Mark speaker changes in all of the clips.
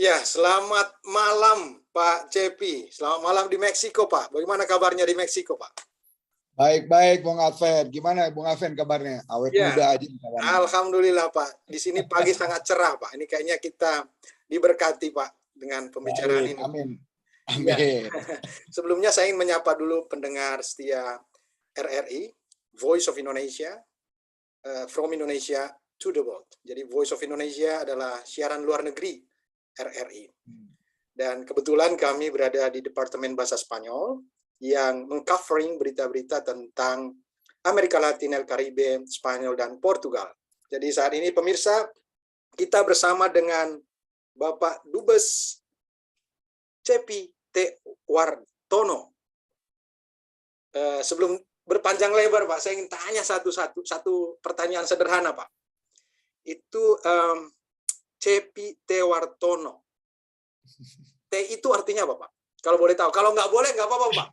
Speaker 1: Ya, selamat malam Pak Cepi. Selamat malam di Meksiko, Pak. Bagaimana kabarnya di Meksiko, Pak?
Speaker 2: Baik-baik, Bung Adven. Gimana Bung Adven kabarnya? Awet
Speaker 1: Ya,
Speaker 2: muda aja kabarnya.
Speaker 1: alhamdulillah Pak. Di sini pagi sangat cerah, Pak. Ini kayaknya kita diberkati, Pak, dengan pembicaraan
Speaker 2: Baik,
Speaker 1: ini.
Speaker 2: amin.
Speaker 1: Ya.
Speaker 2: Amin.
Speaker 1: Sebelumnya saya ingin menyapa dulu pendengar setia RRI, Voice of Indonesia, from Indonesia to the world. Jadi Voice of Indonesia adalah siaran luar negeri RRI. Dan kebetulan kami berada di Departemen Bahasa Spanyol yang mengcovering berita-berita tentang Amerika Latin, Karibe, Spanyol, dan Portugal. Jadi saat ini pemirsa, kita bersama dengan Bapak Dubes Cepi T. Wartono. Sebelum berpanjang lebar, Pak, saya ingin tanya satu pertanyaan sederhana, Pak. Itu Cepi T. Wartono. T itu artinya apa, Pak? Kalau boleh tahu. Kalau nggak boleh, nggak apa-apa, Pak.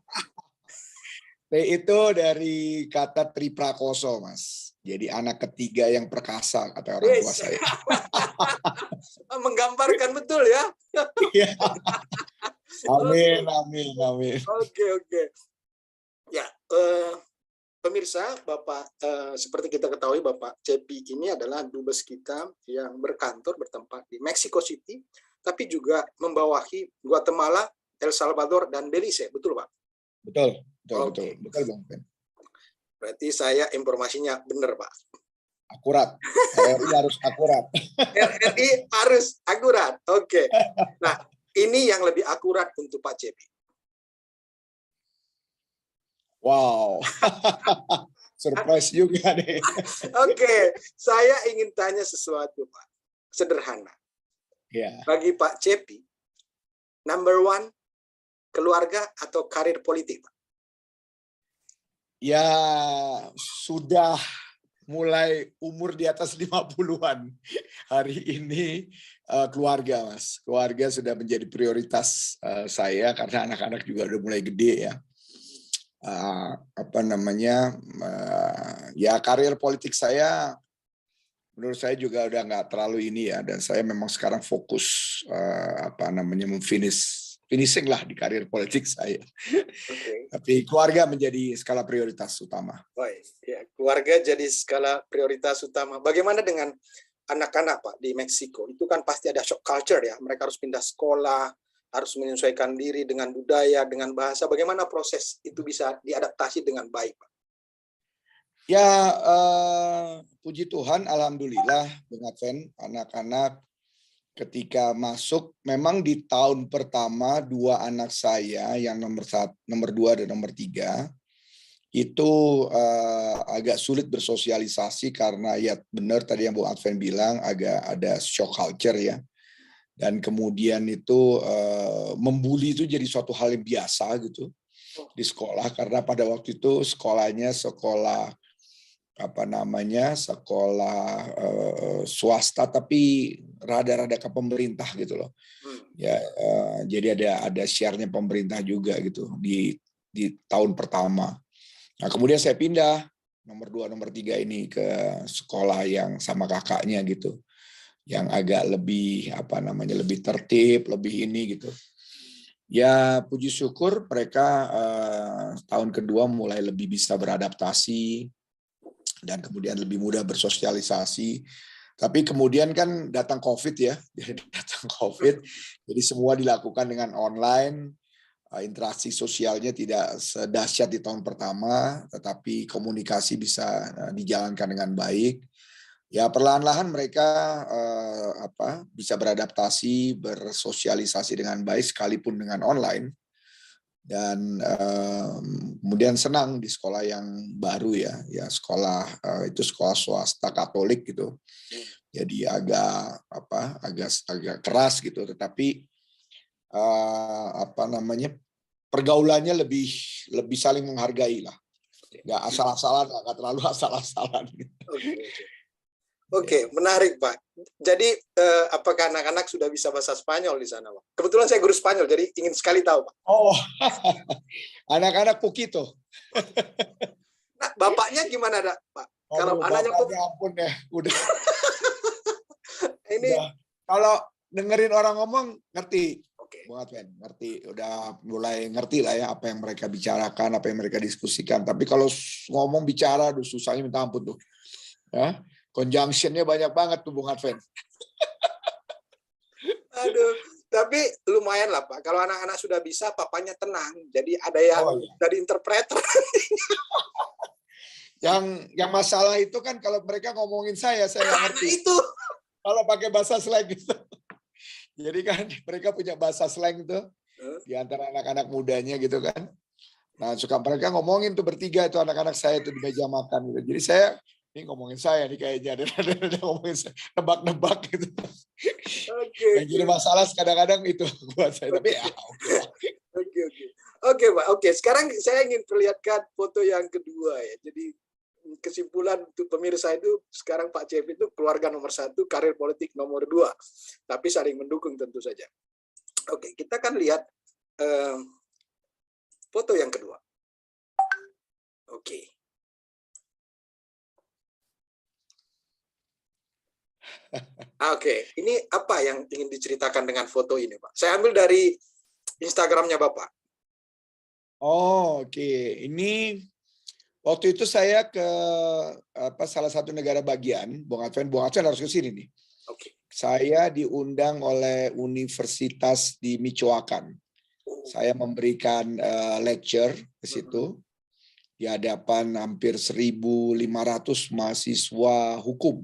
Speaker 2: T itu dari kata Triprakoso, Mas. Jadi anak ketiga yang perkasa, kata orang tua saya.
Speaker 1: Menggambarkan betul ya.
Speaker 2: Amin, amin, amin.
Speaker 1: Oke. Ya, pemirsa, Bapak, seperti kita ketahui, Bapak Cepi ini adalah dubes kita yang bertempat di Mexico City, tapi juga membawahi Guatemala, El Salvador, dan Belize, betul Pak?
Speaker 2: Betul,
Speaker 1: Okay.
Speaker 2: betul Bang Ben.
Speaker 1: Berarti saya informasinya benar Pak.
Speaker 2: Akurat, RRI harus akurat.
Speaker 1: RRI harus akurat, oke. Nah, ini yang lebih akurat untuk Pak Cepi.
Speaker 2: Wow, surprise juga nih.
Speaker 1: Oke, saya ingin tanya sesuatu Pak, sederhana.
Speaker 2: Ya.
Speaker 1: Bagi Pak Cepi, number one, keluarga atau karir politik, Pak?
Speaker 2: Ya, sudah mulai umur di atas 50-an. Hari ini keluarga, Mas. Keluarga sudah menjadi prioritas saya karena anak-anak juga udah mulai gede ya. Ya karir politik saya menurut saya juga udah nggak terlalu ini ya, dan saya memang sekarang fokus finishing lah di karir politik saya. Okay. Tapi keluarga menjadi skala prioritas utama.
Speaker 1: Baik, ya, keluarga jadi skala prioritas utama. Bagaimana dengan anak-anak Pak di Meksiko? Itu kan pasti ada shock culture ya. Mereka harus pindah sekolah, harus menyesuaikan diri dengan budaya, dengan bahasa. Bagaimana proses itu bisa diadaptasi dengan baik, Pak?
Speaker 2: Ya, puji Tuhan, alhamdulillah, Bung Adven, anak-anak ketika masuk, memang di tahun pertama 2 anak saya yang nomor 2 dan nomor 3 itu agak sulit bersosialisasi karena ya benar tadi yang Bung Adven bilang agak ada shock culture ya. Dan kemudian itu membuli itu jadi suatu hal yang biasa gitu di sekolah, karena pada waktu itu sekolahnya sekolah swasta tapi rada-rada ke pemerintah gitu loh. Ya, jadi ada share-nya pemerintah juga gitu di tahun pertama. Nah, kemudian saya pindah nomor 2, nomor 3 ini ke sekolah yang sama kakaknya gitu. Yang agak lebih lebih tertib, lebih ini gitu. Ya, puji syukur mereka tahun kedua mulai lebih bisa beradaptasi dan kemudian lebih mudah bersosialisasi. Tapi kemudian kan datang COVID ya, jadi semua dilakukan dengan online, interaksi sosialnya tidak sedahsyat di tahun pertama, tetapi komunikasi bisa dijalankan dengan baik. Ya perlahan-lahan mereka bisa beradaptasi, bersosialisasi dengan baik sekalipun dengan online. Dan kemudian senang di sekolah yang baru ya sekolah itu sekolah swasta Katolik gitu, jadi agak keras gitu, tetapi pergaulannya lebih saling menghargai lah, nggak asal-asalan, nggak terlalu asal-asalan.
Speaker 1: Oke, menarik Pak. Jadi apakah anak-anak sudah bisa bahasa Spanyol di sana, Pak? Kebetulan saya guru Spanyol, jadi ingin sekali tahu, Pak.
Speaker 2: Oh, anak-anak poquito.
Speaker 1: Nah, bapaknya gimana, Pak?
Speaker 2: Kalau anaknya ampun deh, udah.
Speaker 1: Ini
Speaker 2: udah. dengerin orang ngomong ngerti.
Speaker 1: Oke.
Speaker 2: Bung Adven, ngerti, udah mulai ngerti lah ya apa yang mereka bicarakan, apa yang mereka diskusikan. Tapi kalau ngomong bicara, aduh susahnya minta ampun tuh. Ya, conjunction-nya banyak banget tuh Bung Adven.
Speaker 1: Aduh, tapi lumayan lah Pak. Kalau anak-anak sudah bisa, papanya tenang. Jadi ada yang dari interpreter.
Speaker 2: Yang masalah itu kan kalau mereka ngomongin saya nggak ngerti.
Speaker 1: Itu.
Speaker 2: Kalau pakai bahasa slang gitu. Jadi kan mereka punya bahasa slang tuh di antara anak-anak mudanya gitu kan. Nah suka mereka ngomongin tuh bertiga itu anak-anak saya itu di meja makan gitu. Jadi saya ini ngomongin saya nih kayaknya ada ngomongin saya nebak-nebak gitu. Yang jadi masalah kadang-kadang itu buat saya. Tapi ya
Speaker 1: Oke Pak. Oke, sekarang saya ingin perlihatkan foto yang kedua ya. Jadi kesimpulan untuk pemirsa itu sekarang Pak CF itu keluarga nomor 1, karir politik nomor 2, tapi saling mendukung tentu saja. Oke, kita akan lihat foto yang kedua. Oke. Oke, ini apa yang ingin diceritakan dengan foto ini Pak? Saya ambil dari Instagramnya Bapak.
Speaker 2: Oh, oke. Ini waktu itu saya ke salah satu negara bagian, Bung Adven harus ke sini nih.
Speaker 1: Oke.
Speaker 2: Saya diundang oleh Universitas di Michoacan. Saya memberikan lecture ke situ di hadapan hampir 1.500 mahasiswa hukum.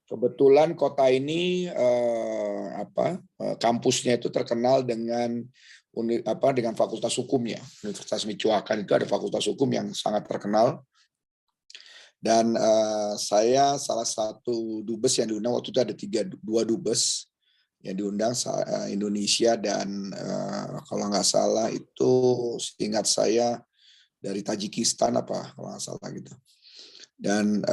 Speaker 2: Kebetulan kota ini kampusnya itu terkenal dengan fakultas hukumnya. Universitas Michoacan itu ada fakultas hukum yang sangat terkenal. Dan saya salah satu dubes yang diundang waktu itu ada 2 dubes yang diundang Indonesia dan kalau nggak salah itu seingat saya dari Tajikistan apa kalau nggak salah gitu. Dan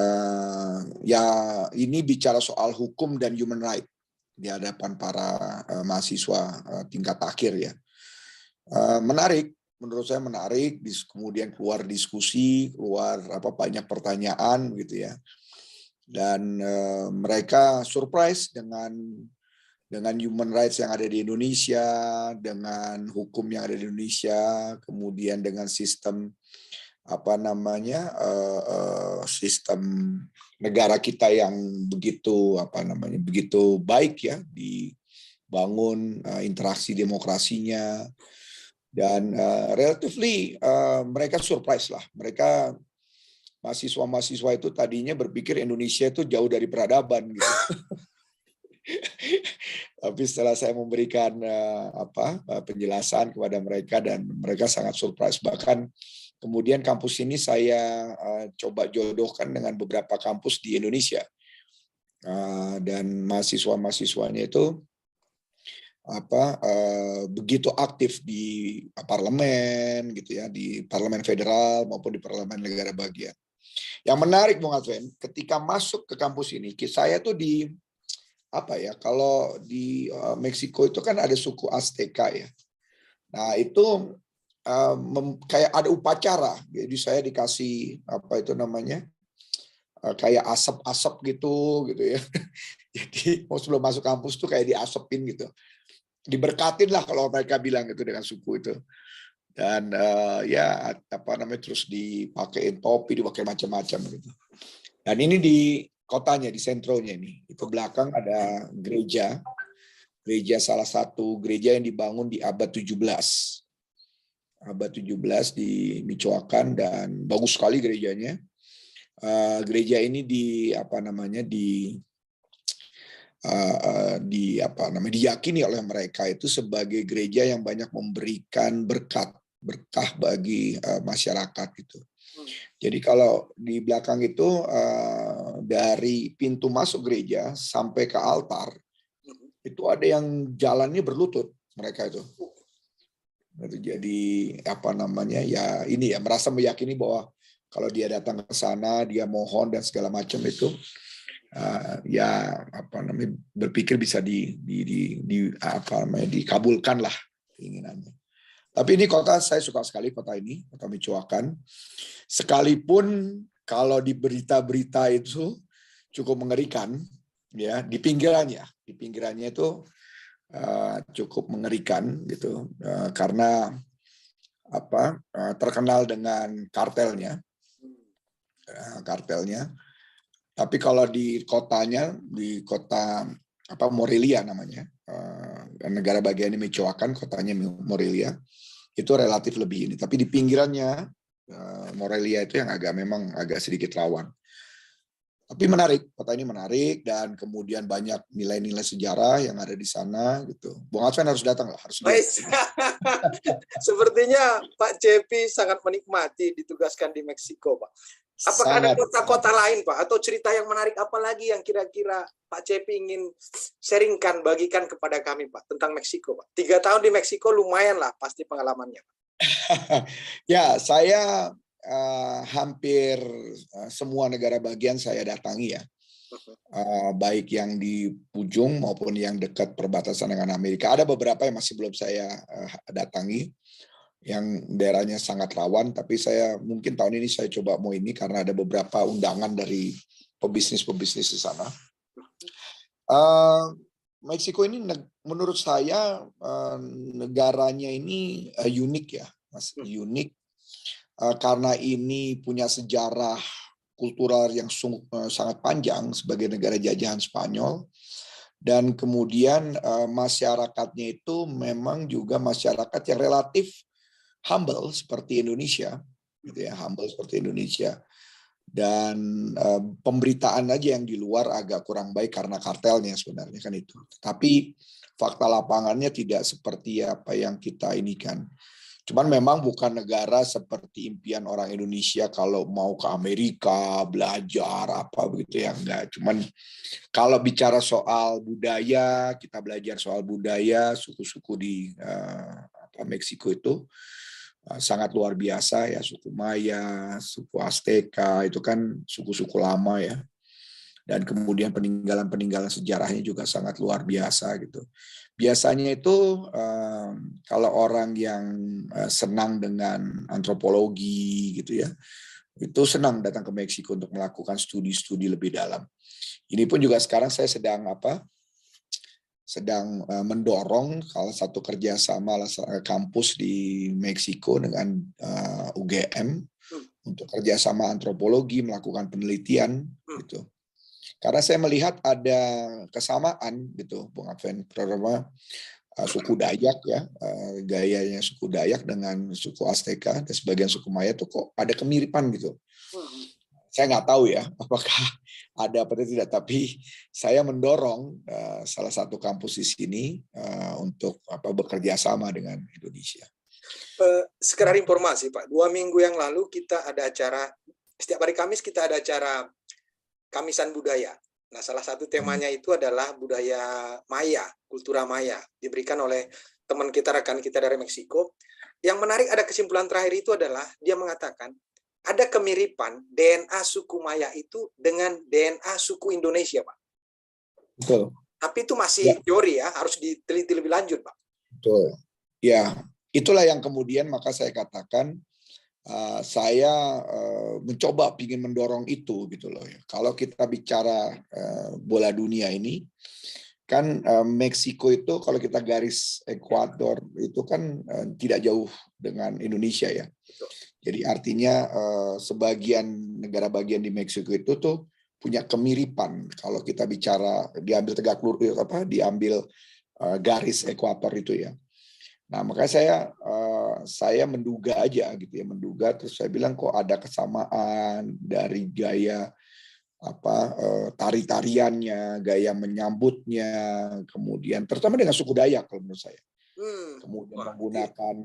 Speaker 2: ya ini bicara soal hukum dan human right di hadapan para mahasiswa tingkat akhir ya. Menarik, menurut saya menarik. Kemudian keluar diskusi, keluar banyak pertanyaan gitu ya. Dan mereka surprise dengan human rights yang ada di Indonesia, dengan hukum yang ada di Indonesia, kemudian dengan sistem sistem negara kita yang begitu begitu baik ya, dibangun interaksi demokrasinya. Dan relatively mereka surprise lah. Mereka mahasiswa itu tadinya berpikir Indonesia itu jauh dari peradaban gitu. Tapi setelah saya memberikan penjelasan kepada mereka dan mereka sangat surprise. Bahkan kemudian kampus ini saya coba jodohkan dengan beberapa kampus di Indonesia. Dan mahasiswa-mahasiswanya itu begitu aktif di parlemen gitu ya, di parlemen federal maupun di parlemen negara bagian. Yang menarik Bung Adven, ketika masuk ke kampus ini, saya tuh kalau di Meksiko itu kan ada suku Azteca ya. Nah itu kayak ada upacara, jadi saya dikasih kayak asap-asap gitu ya. Jadi mau sebelum masuk kampus tuh kayak diasepin gitu. Diberkatin lah kalau mereka bilang itu dengan suku itu. Dan terus dipakein topi, dipakai macam-macam gitu. Dan ini di kotanya, di sentronya ini. Itu belakang ada gereja. Gereja salah satu gereja yang dibangun di abad 17. Abad 17 di Michoacan dan bagus sekali gerejanya. Gereja ini diyakini oleh mereka itu sebagai gereja yang banyak memberikan berkah bagi masyarakat gitu. Jadi kalau di belakang itu dari pintu masuk gereja sampai ke altar itu ada yang jalannya berlutut mereka itu. Jadi merasa meyakini bahwa kalau dia datang ke sana dia mohon dan segala macam itu berpikir bisa dikabulkan lah keinginannya. Tapi ini kota saya suka sekali, kota Michoacan. Sekalipun kalau di berita-berita itu cukup mengerikan ya di pinggirannya itu cukup mengerikan gitu, karena terkenal dengan kartelnya. Tapi kalau di kotanya, di kota Morelia namanya, negara bagian Michoacan, kotanya Morelia, itu relatif lebih ini. Tapi di pinggirannya Morelia itu yang memang agak sedikit rawan. Tapi menarik, kota ini menarik, dan kemudian banyak nilai-nilai sejarah yang ada di sana gitu. Bung Adven harus datang lah, harus lihat.
Speaker 1: Sepertinya Pak Cepi sangat menikmati ditugaskan di Meksiko, Pak. Apakah ada kota-kota lain, Pak, atau cerita yang menarik apa lagi yang kira-kira Pak Cepi ingin sharingkan, bagikan kepada kami, Pak, tentang Meksiko, Pak? 3 tahun di Meksiko lumayan lah pasti pengalamannya.
Speaker 2: Ya, saya hampir semua negara bagian saya datangi ya, baik yang di ujung maupun yang dekat perbatasan dengan Amerika. Ada beberapa yang masih belum saya datangi, yang daerahnya sangat rawan, tapi saya mungkin tahun ini saya coba mau ini karena ada beberapa undangan dari pebisnis di sana. Meksiko ini menurut saya negaranya ini unik ya, Mas, unik. Karena ini punya sejarah kultural yang sangat panjang sebagai negara jajahan Spanyol, dan kemudian masyarakatnya itu memang juga masyarakat yang relatif humble seperti Indonesia, gitu ya, humble seperti Indonesia. Dan pemberitaan aja yang di luar agak kurang baik karena kartelnya sebenarnya kan itu. Tapi fakta lapangannya tidak seperti apa yang kita ini kan. Cuman memang bukan negara seperti impian orang Indonesia kalau mau ke Amerika belajar apa begitu ya, enggak. Cuman kalau bicara soal budaya, kita belajar soal budaya suku-suku di Meksiko itu sangat luar biasa ya, suku Maya, suku Azteka itu kan suku-suku lama ya. Dan kemudian peninggalan-peninggalan sejarahnya juga sangat luar biasa gitu. Biasanya itu kalau orang yang senang dengan antropologi gitu ya, itu senang datang ke Meksiko untuk melakukan studi-studi lebih dalam. Ini pun juga sekarang saya sedang mendorong salah satu kerjasama kampus di Meksiko dengan UGM untuk kerjasama antropologi, melakukan penelitian gitu. Karena saya melihat ada kesamaan gitu, Bung Adven, terutama suku Dayak ya, gayanya suku Dayak dengan suku Azteka dan sebagian suku Maya tuh kok ada kemiripan gitu. Saya nggak tahu ya apakah ada apa tidak, tapi saya mendorong salah satu kampus di sini untuk bekerja sama dengan Indonesia.
Speaker 1: Sekedar informasi, Pak, 2 minggu yang lalu kita ada acara, setiap hari Kamis kita ada acara Kamisan Budaya. Nah, salah satu temanya itu adalah budaya Maya, kultura Maya, diberikan oleh teman kita, rekan kita dari Meksiko. Yang menarik, ada kesimpulan terakhir itu adalah dia mengatakan ada kemiripan DNA suku Maya itu dengan DNA suku Indonesia, Pak.
Speaker 2: Betul.
Speaker 1: Tapi itu masih teori ya, harus diteliti lebih lanjut, Pak.
Speaker 2: Betul. Ya, itulah yang kemudian maka saya katakan saya mencoba ingin mendorong itu gitu loh ya. Kalau kita bicara bola dunia ini kan Meksiko itu kalau kita garis ekuator itu kan tidak jauh dengan Indonesia ya. Jadi artinya sebagian negara bagian di Meksiko itu tuh punya kemiripan kalau kita bicara diambil tegak lurus diambil garis ekuator itu ya. Nah, makanya saya menduga aja gitu ya, terus saya bilang kok ada kesamaan dari gaya tari-tariannya, gaya menyambutnya, kemudian terutama dengan suku Dayak kalau menurut saya. Kemudian menggunakan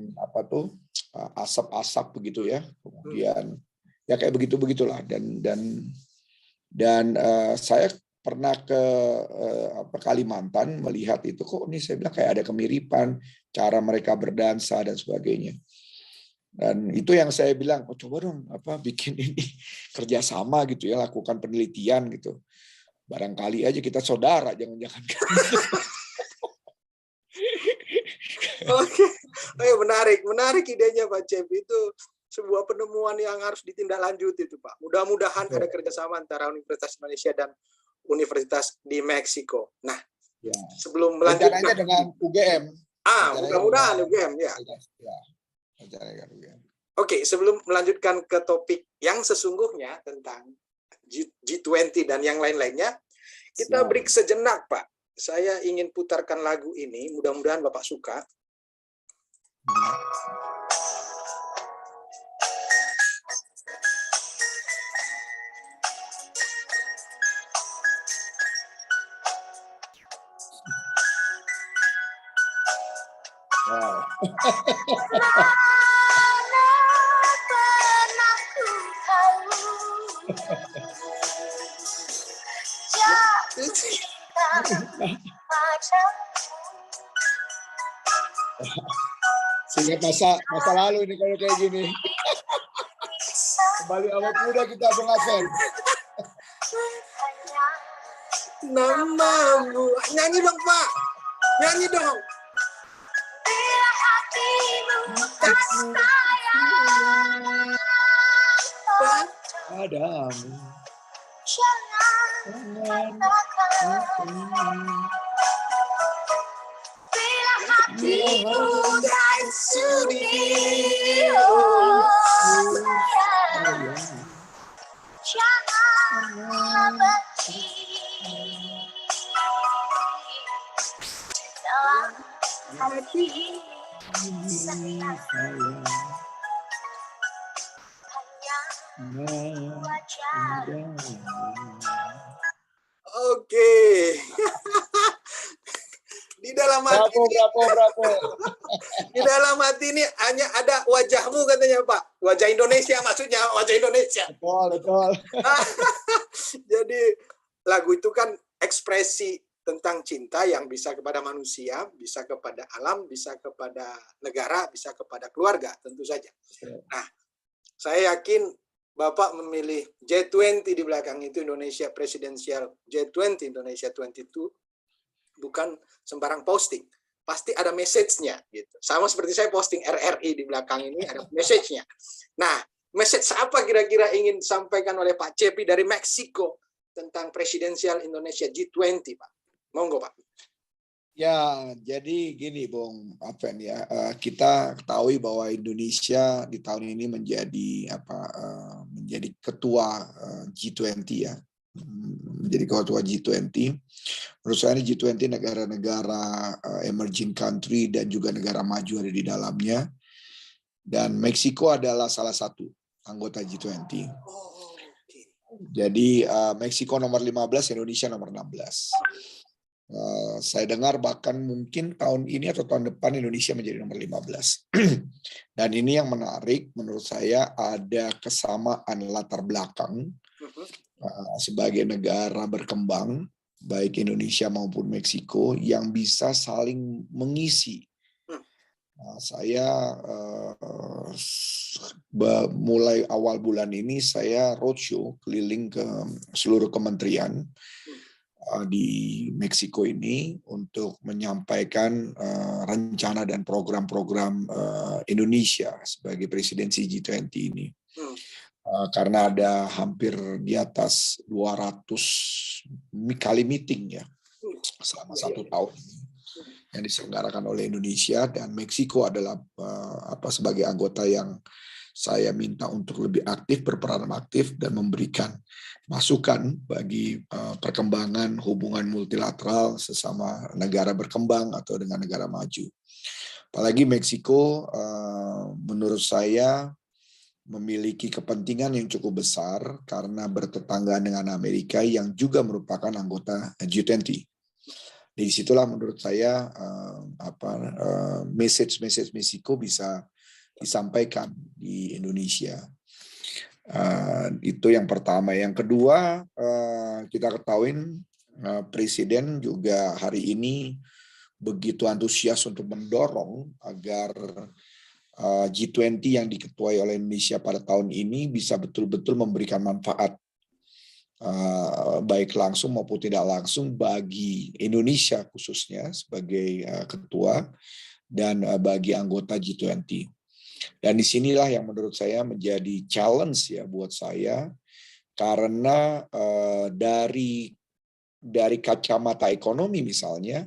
Speaker 2: asap-asap begitu ya. Kemudian ya kayak begitulah dan saya pernah ke Kalimantan melihat itu kok ini saya bilang kayak ada kemiripan cara mereka berdansa dan sebagainya. Dan itu yang saya bilang, coba dong bikin ini kerjasama gitu ya, lakukan penelitian gitu. Barangkali aja kita saudara, jangan-jangan.
Speaker 1: Oke, menarik idenya Pak Cepi, itu sebuah penemuan yang harus ditindaklanjuti itu Pak. Mudah-mudahan ada kerjasama antara Universitas Indonesia dan universitas di Meksiko. Nah,
Speaker 2: ya.
Speaker 1: sebelum
Speaker 2: Rencananya
Speaker 1: melanjutkan
Speaker 2: dengan UGM.
Speaker 1: Mudah-mudahan UGM ya. Oke, sebelum melanjutkan ke topik yang sesungguhnya tentang G20 dan yang lain-lainnya, kita break sejenak, Pak. Saya ingin putarkan lagu ini, mudah-mudahan Bapak suka.
Speaker 2: Wow. Sehingga masa lalu ini kalau kayak gini. Kembali awal muda kita Bung Afen.
Speaker 1: Namamu. Nyanyi dong, Pak. Nyanyi dong. Bila hatimu tak sayang
Speaker 2: padamu,
Speaker 1: jangan katakan. Bila hatimu tak sudi, jangan benci. Dalam hati sayang hanya wajahmu. Oke. Di dalam hati
Speaker 2: Bravo.
Speaker 1: Di dalam hati ini hanya ada wajahmu katanya, Pak. Wajah Indonesia maksudnya, wajah Indonesia.
Speaker 2: Betul.
Speaker 1: Jadi lagu itu kan ekspresi tentang cinta yang bisa kepada manusia, bisa kepada alam, bisa kepada negara, bisa kepada keluarga, tentu saja. Nah, saya yakin Bapak memilih G20 di belakang itu, Indonesia Presidential G20 Indonesia 22, bukan sembarang posting. Pasti ada message-nya gitu. Sama seperti saya posting RRI di belakang ini ada message-nya. Nah, message apa kira-kira ingin disampaikan oleh Pak Cepi dari Meksiko tentang Presidential Indonesia G20, Pak? Monggo, Pak.
Speaker 2: Ya, jadi gini, Bung Afen ya. Kita ketahui bahwa Indonesia di tahun ini menjadi ketua G20 ya. Menjadi ketua G20. Menurut saya G20 negara-negara emerging country dan juga negara maju ada di dalamnya. Dan Meksiko adalah salah satu anggota G20. Jadi Meksiko nomor 15, Indonesia nomor 16. Saya dengar bahkan mungkin tahun ini atau tahun depan Indonesia menjadi nomor 15. Dan ini yang menarik menurut saya, ada kesamaan latar belakang sebagai negara berkembang, baik Indonesia maupun Meksiko, yang bisa saling mengisi. Saya mulai awal bulan ini saya roadshow keliling ke seluruh kementerian di Meksiko ini untuk menyampaikan rencana dan program-program Indonesia sebagai presidensi G20 ini. Karena ada hampir di atas 200 kali meeting ya selama 1 tahun yang diselenggarakan oleh Indonesia, dan Meksiko adalah sebagai anggota yang saya minta untuk lebih aktif, berperan aktif dan memberikan masukan bagi perkembangan hubungan multilateral sesama negara berkembang atau dengan negara maju. Apalagi Meksiko menurut saya memiliki kepentingan yang cukup besar karena bertetangga dengan Amerika yang juga merupakan anggota G20. Dari situlah menurut saya message Meksiko bisa disampaikan di Indonesia. Itu yang pertama. Yang kedua, kita ketahui Presiden juga hari ini begitu antusias untuk mendorong agar G20 yang diketuai oleh Indonesia pada tahun ini bisa betul-betul memberikan manfaat baik langsung maupun tidak langsung bagi Indonesia khususnya sebagai ketua dan bagi anggota G20. Dan disinilah yang menurut saya menjadi challenge ya buat saya, karena dari dari kacamata ekonomi misalnya,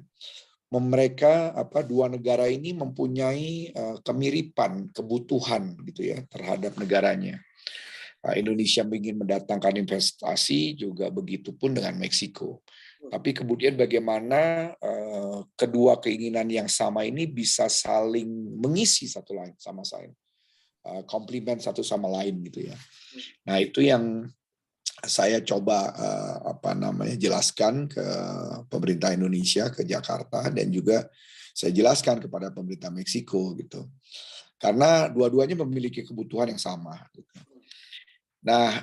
Speaker 2: mereka dua negara ini mempunyai kemiripan kebutuhan gitu ya terhadap negaranya. Indonesia ingin mendatangkan investasi, juga begitupun dengan Meksiko. Tapi kemudian bagaimana kedua keinginan yang sama ini bisa saling mengisi satu lain sama lain, komplement satu sama lain gitu ya. Nah itu yang saya coba jelaskan ke pemerintah Indonesia, ke Jakarta, dan juga saya jelaskan kepada pemerintah Meksiko gitu. Karena dua-duanya memiliki kebutuhan yang sama gitu. Nah,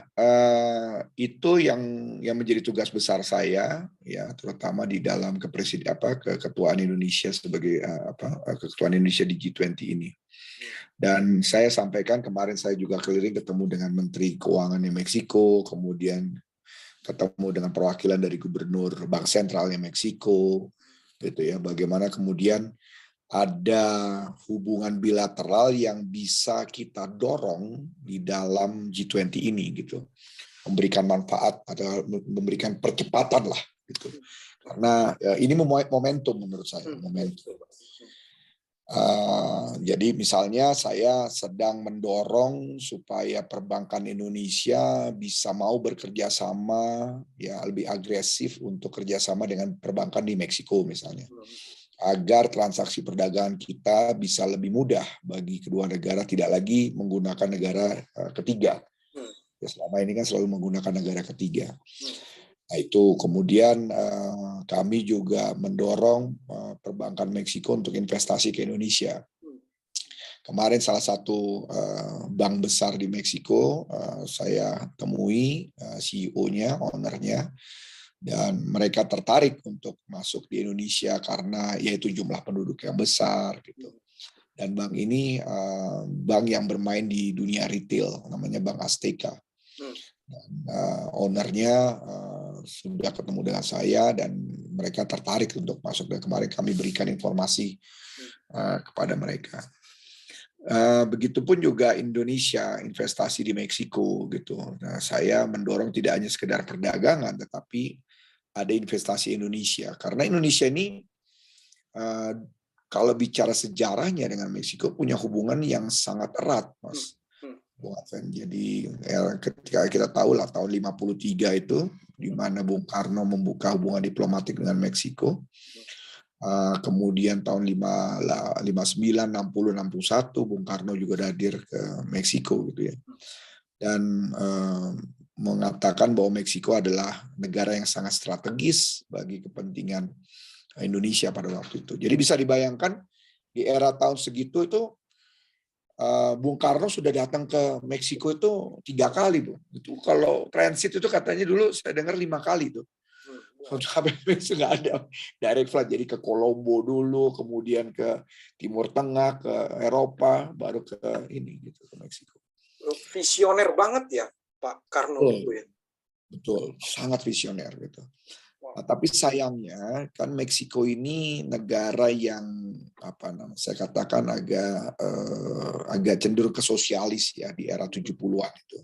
Speaker 2: itu yang menjadi tugas besar saya, ya, terutama di dalam keketuaan Indonesia sebagai keketuaan Indonesia di G20 ini. Dan saya sampaikan kemarin saya juga keliling ketemu dengan Menteri Keuangan di Meksiko, kemudian ketemu dengan perwakilan dari Gubernur Bank Sentralnya Meksiko, gitu ya. Bagaimana kemudian ada hubungan bilateral yang bisa kita dorong di dalam G20 ini gitu, memberikan manfaat atau memberikan percepatan lah gitu, karena ini momentum menurut saya, momentum. Jadi misalnya saya sedang mendorong supaya perbankan Indonesia bisa mau bekerja sama ya lebih agresif untuk kerjasama dengan perbankan di Meksiko misalnya, agar transaksi perdagangan kita bisa lebih mudah bagi kedua negara, tidak lagi menggunakan negara ketiga. Ya, selama ini kan selalu menggunakan negara ketiga. Nah, itu kemudian kami juga mendorong perbankan Meksiko untuk investasi ke Indonesia. Kemarin salah satu bank besar di Meksiko saya temui CEO-nya, owner-nya, dan mereka tertarik untuk masuk di Indonesia karena yaitu jumlah penduduk yang besar gitu. Dan bank ini bank yang bermain di dunia retail, namanya Bank Azteca. Dan ownernya sudah ketemu dengan saya dan mereka tertarik untuk masuk, dan kemarin kami berikan informasi kepada mereka. Begitupun juga Indonesia investasi di Meksiko gitu. Nah, saya mendorong tidak hanya sekedar perdagangan, tetapi ada investasi Indonesia, karena Indonesia ini kalau bicara sejarahnya dengan Meksiko punya hubungan yang sangat erat, Mas. Jadi ketika kita tahu lah tahun 53 itu di mana Bung Karno membuka hubungan diplomatik dengan Meksiko. Kemudian tahun 59, 60, 61 Bung Karno juga hadir ke Meksiko gitu ya. Dan mengatakan bahwa Meksiko adalah negara yang sangat strategis bagi kepentingan Indonesia pada waktu itu. Jadi bisa dibayangkan di era tahun segitu itu Bung Karno sudah datang ke Meksiko itu 3 kali, Bu. Itu kalau transit itu katanya dulu saya dengar 5 kali tuh. Sampai itu nggak ada direct flight, jadi ke Kolombo dulu, kemudian ke Timur Tengah, ke Eropa, baru ke ini gitu, ke Meksiko.
Speaker 1: Visioner banget ya Pak Karno itu ya.
Speaker 2: Betul, sangat visioner gitu. Nah, tapi sayangnya kan Meksiko ini negara yang saya katakan agak cenderung ke sosialis ya di era 70-an itu.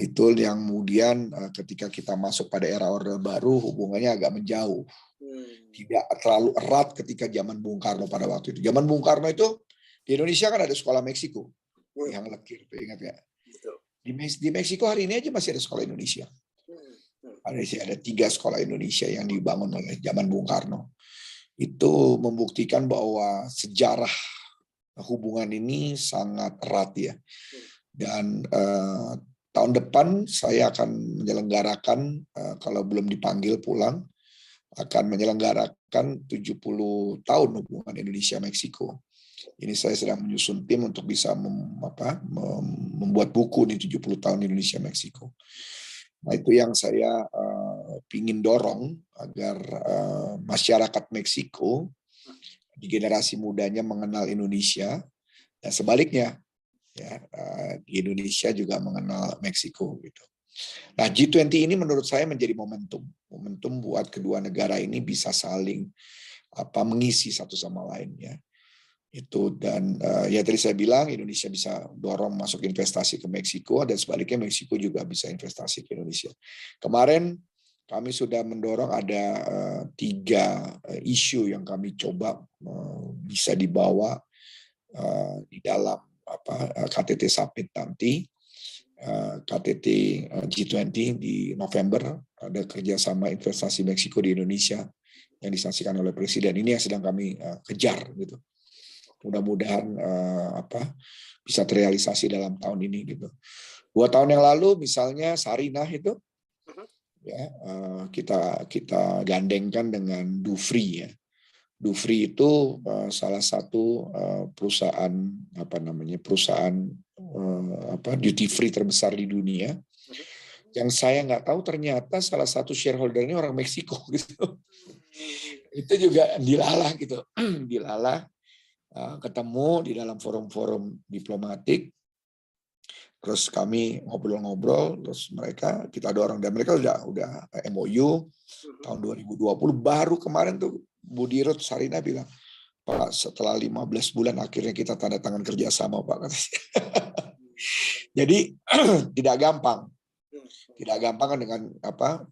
Speaker 2: Itu yang kemudian ketika kita masuk pada era Orde Baru hubungannya agak menjauh. Tidak terlalu erat ketika zaman Bung Karno pada waktu itu. Zaman Bung Karno itu di Indonesia kan ada sekolah Meksiko yang Lekir, ingat ya? Di Meksiko hari ini aja masih ada sekolah Indonesia. Ada 3 sekolah Indonesia yang dibangun oleh zaman Bung Karno. Itu membuktikan bahwa sejarah hubungan ini sangat erat ya. Dan tahun depan saya akan menyelenggarakan, kalau belum dipanggil pulang, akan menyelenggarakan 70 tahun hubungan Indonesia-Meksiko. Ini saya sedang menyusun tim untuk bisa membuat buku nih 70 tahun Indonesia-Meksiko. Nah, itu yang saya ingin dorong agar masyarakat Meksiko di generasi mudanya mengenal Indonesia, dan sebaliknya ya, di Indonesia juga mengenal Meksiko gitu. Nah, G20 ini menurut saya menjadi momentum buat kedua negara ini bisa saling mengisi satu sama lain ya. Itu, dan ya tadi saya bilang Indonesia bisa dorong masuk investasi ke Meksiko, dan sebaliknya Meksiko juga bisa investasi ke Indonesia. Kemarin kami sudah mendorong ada 3 isu yang kami coba bisa dibawa di dalam KTT Summit nanti. KTT G20 di November, ada kerjasama investasi Meksiko di Indonesia yang disaksikan oleh Presiden. Ini yang sedang kami kejar gitu. Mudah-mudahan bisa terrealisasi dalam tahun ini gitu. 2 tahun yang lalu misalnya Sarinah itu ya kita gandengkan dengan Dufry ya. Dufry itu salah satu perusahaan perusahaan duty free terbesar di dunia. Yang saya nggak tahu ternyata salah satu shareholder-nya orang Meksiko gitu. Itu juga dilalah gitu, dilalah ketemu di dalam forum-forum diplomatik. Terus kami ngobrol-ngobrol, terus kita dorong, dan mereka udah MOU tahun 2020. Baru kemarin tuh Bu Dirut Sarinah bilang, Pak, setelah 15 bulan akhirnya kita tanda tangan kerjasama, Pak. Jadi tidak gampang kan dengan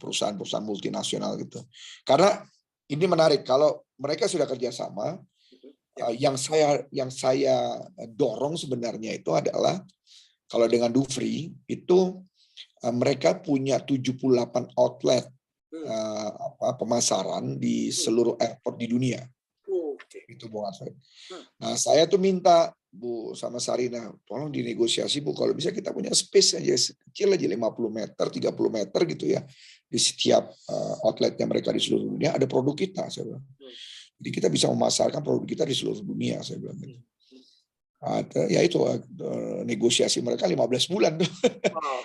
Speaker 2: perusahaan-perusahaan multinasional gitu. Karena ini menarik, kalau mereka sudah kerjasama, yang saya dorong sebenarnya itu adalah kalau dengan Dufry itu mereka punya 78 outlet pemasaran di seluruh airport di dunia. Itu Bu Arfan. Nah, saya tuh minta Bu sama Sarinah, tolong dinegosiasi Bu, kalau bisa kita punya space aja kecil aja 50 meter, 30 meter gitu ya. Di setiap outletnya mereka di seluruh dunia ada produk kita, saya bilang. Jadi kita bisa memasarkan produk kita di seluruh dunia, saya bilang gitu. Ya itu negosiasi mereka 15 bulan tuh.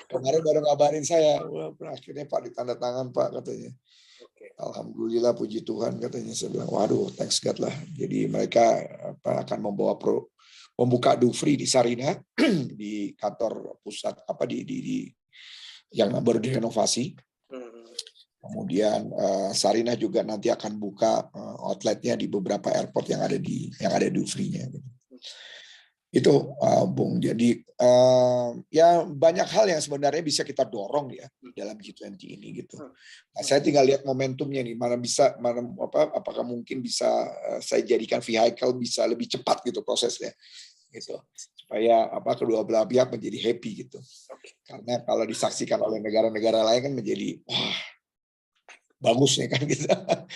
Speaker 2: Kemarin baru ngabarin saya, wah akhirnya Pak ditanda tangan Pak katanya. Alhamdulillah puji Tuhan katanya. Saya bilang waduh thanks God lah. Jadi mereka akan membuka Dufry di Sarinah di kantor pusat di yang baru direnovasi. Kemudian Sarinah juga nanti akan buka outletnya di beberapa airport yang ada Dufry-nya. Itu Bung. Jadi ya banyak hal yang sebenarnya bisa kita dorong ya dalam G20 ini gitu. Nah, saya tinggal lihat momentumnya nih, apakah mungkin bisa saya jadikan vehicle bisa lebih cepat gitu prosesnya gitu. Supaya kedua belah pihak menjadi happy gitu. Karena kalau disaksikan oleh negara-negara lain kan menjadi wah bagus ya kan gitu.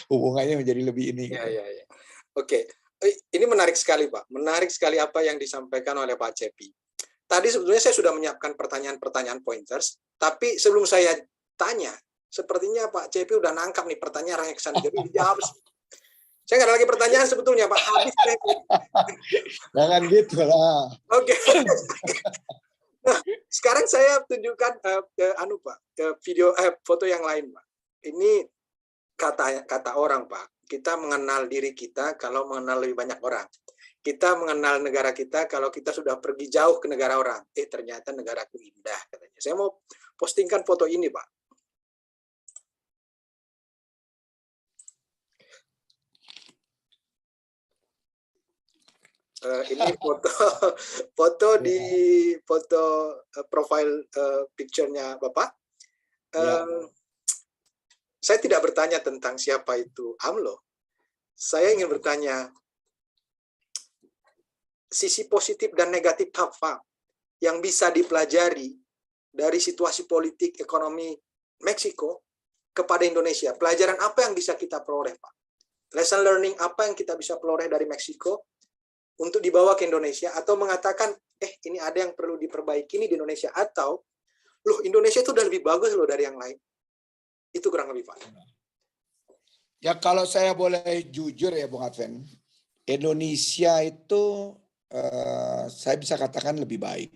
Speaker 2: Hubungannya menjadi lebih ini gitu.
Speaker 1: Ya. Oke. Ini menarik sekali, Pak. Menarik sekali apa yang disampaikan oleh Pak Cepi. Tadi sebetulnya saya sudah menyiapkan pertanyaan-pertanyaan pointers, tapi sebelum saya tanya, sepertinya Pak Cepi udah nangkap nih pertanyaan yang kesana. Jadi dijawab. Saya nggak ada lagi pertanyaan sebetulnya, Pak. Habis.
Speaker 2: Jangan gitu lah.
Speaker 1: Oke. Nah, sekarang saya tunjukkan foto yang lain, Pak. Ini kata orang, Pak. Kita mengenal diri kita kalau mengenal lebih banyak orang. Kita mengenal negara kita kalau kita sudah pergi jauh ke negara orang. Ternyata negaraku indah katanya. Saya mau postingkan foto ini, Pak. Ini foto di profile picture-nya Bapak. Saya tidak bertanya tentang siapa itu AMLO. Saya ingin bertanya sisi positif dan negatif apa yang bisa dipelajari dari situasi politik ekonomi Meksiko kepada Indonesia. Pelajaran apa yang bisa kita peroleh, Pak? Lesson learning apa yang kita bisa peroleh dari Meksiko untuk dibawa ke Indonesia, atau mengatakan ini ada yang perlu diperbaiki nih di Indonesia, atau loh Indonesia itu udah lebih bagus loh dari yang lain. Itu kurang lebih, Pak.
Speaker 2: Ya kalau saya boleh jujur ya Bung Adven, Indonesia itu saya bisa katakan lebih baik.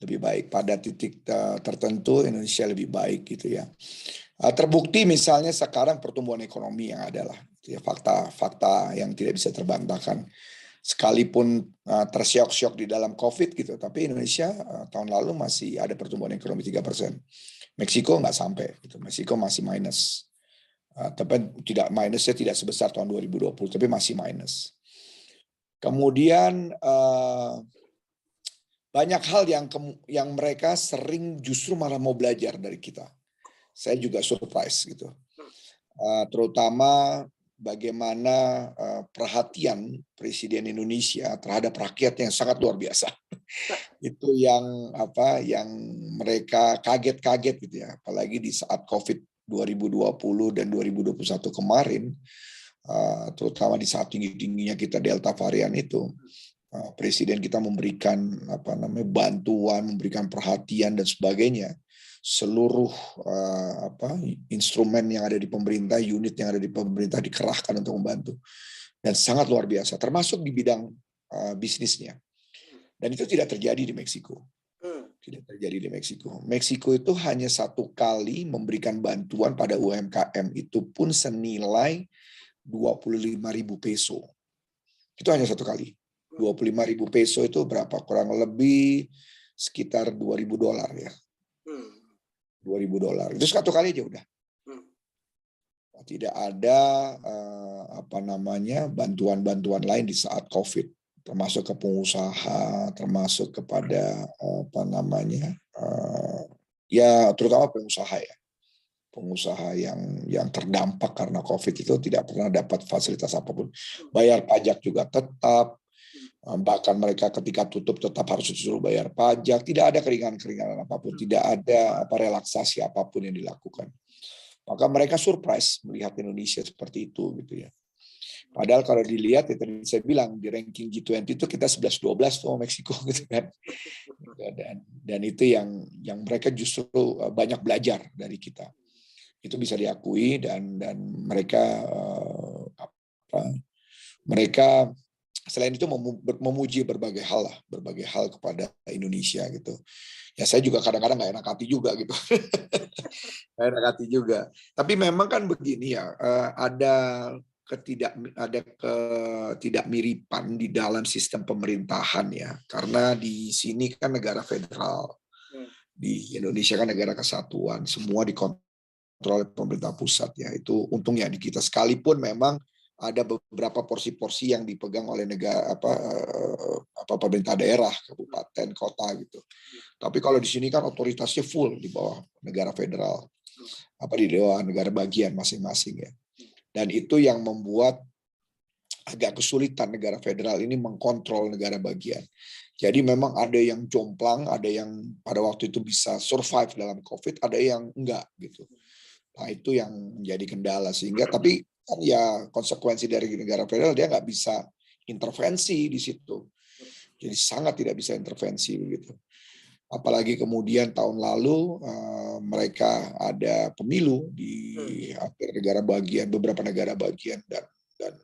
Speaker 2: Lebih baik pada titik tertentu Indonesia lebih baik gitu ya. Terbukti misalnya sekarang pertumbuhan ekonomi yang adalah ya, fakta yang tidak bisa terbantahkan. Sekalipun tersyok-syok di dalam COVID gitu, tapi Indonesia tahun lalu masih ada pertumbuhan ekonomi 3%. Meksiko nggak sampai, gitu. Meksiko masih minus. Tapi minusnya tidak sebesar tahun 2020, tapi masih minus. Kemudian banyak hal yang mereka sering justru malah mau belajar dari kita. saya juga surprise gitu. Terutama bagaimana perhatian Presiden Indonesia terhadap rakyatnya yang sangat luar biasa. Itu yang mereka kaget-kaget gitu ya, apalagi di saat Covid 2020 dan 2021 kemarin, terutama di saat tinggi-tingginya kita Delta varian itu, Presiden kita memberikan bantuan, memberikan perhatian dan sebagainya. Seluruh instrumen yang ada di pemerintah, unit yang ada di pemerintah dikerahkan untuk membantu, dan sangat luar biasa, termasuk di bidang bisnisnya. Dan itu tidak terjadi di Meksiko. Tidak terjadi di Meksiko. Meksiko itu hanya satu kali memberikan bantuan pada UMKM, itu pun senilai 25.000 peso. Itu hanya satu kali. 25.000 peso itu berapa? Kurang lebih sekitar $2.000 ya. $2.000. Itu satu kali aja udah. Tidak ada bantuan-bantuan lain di saat COVID, termasuk ke pengusaha, termasuk kepada terutama pengusaha ya. Pengusaha yang terdampak karena COVID itu tidak pernah dapat fasilitas apapun. Bayar pajak juga tetap, bahkan mereka ketika tutup tetap harus disuruh bayar pajak. Tidak ada keringanan-keringanan apapun, tidak ada relaksasi apapun yang dilakukan. Maka mereka surprise melihat Indonesia seperti itu gitu ya. Padahal kalau dilihat, ya tadi saya bilang di ranking G20 itu kita 11-12 sama Meksiko gitu kan. Dan itu yang mereka justru banyak belajar dari kita. Itu bisa diakui, dan mereka selain itu memuji berbagai hal kepada Indonesia gitu. Ya saya juga kadang-kadang nggak enak hati juga gitu. Nggak enak hati juga. Tapi memang kan begini ya, ada ketidakmiripan di dalam sistem pemerintahan ya. Karena di sini kan negara federal, di Indonesia kan negara kesatuan, semua dikontrol oleh pemerintah pusat ya. Itu untungnya di kita, sekalipun memang ada beberapa porsi-porsi yang dipegang oleh negara pemerintah daerah, kabupaten, kota gitu. Tapi kalau di sini kan otoritasnya full di bawah negara federal, di bawah negara bagian masing-masing ya. Dan itu yang membuat agak kesulitan negara federal ini mengkontrol negara bagian. Jadi memang ada yang jomplang, ada yang pada waktu itu bisa survive dalam COVID, ada yang enggak gitu. Nah itu yang menjadi kendala, sehingga tapi kan ya konsekuensi dari negara federal, dia nggak bisa intervensi di situ. Jadi sangat tidak bisa intervensi begitu. Apalagi kemudian tahun lalu mereka ada pemilu di hampir beberapa negara bagian, dan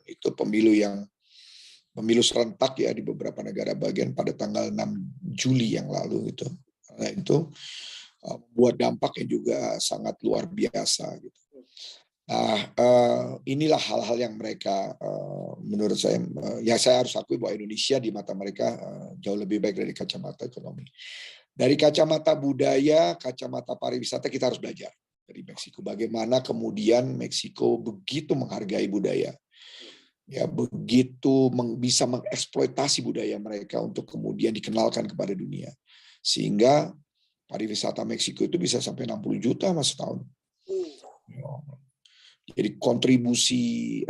Speaker 2: itu pemilu serentak ya di beberapa negara bagian pada tanggal 6 Juli yang lalu gitu. Nah itu buat dampaknya juga sangat luar biasa gitu. Nah, inilah hal-hal yang mereka, menurut saya, ya saya harus akui bahwa Indonesia di mata mereka jauh lebih baik dari kacamata ekonomi. Dari kacamata budaya, kacamata pariwisata, kita harus belajar dari Meksiko. Bagaimana kemudian Meksiko begitu menghargai budaya, ya begitu bisa mengeksploitasi budaya mereka untuk kemudian dikenalkan kepada dunia, sehingga pariwisata Meksiko itu bisa sampai 60 juta setahun. Jadi kontribusi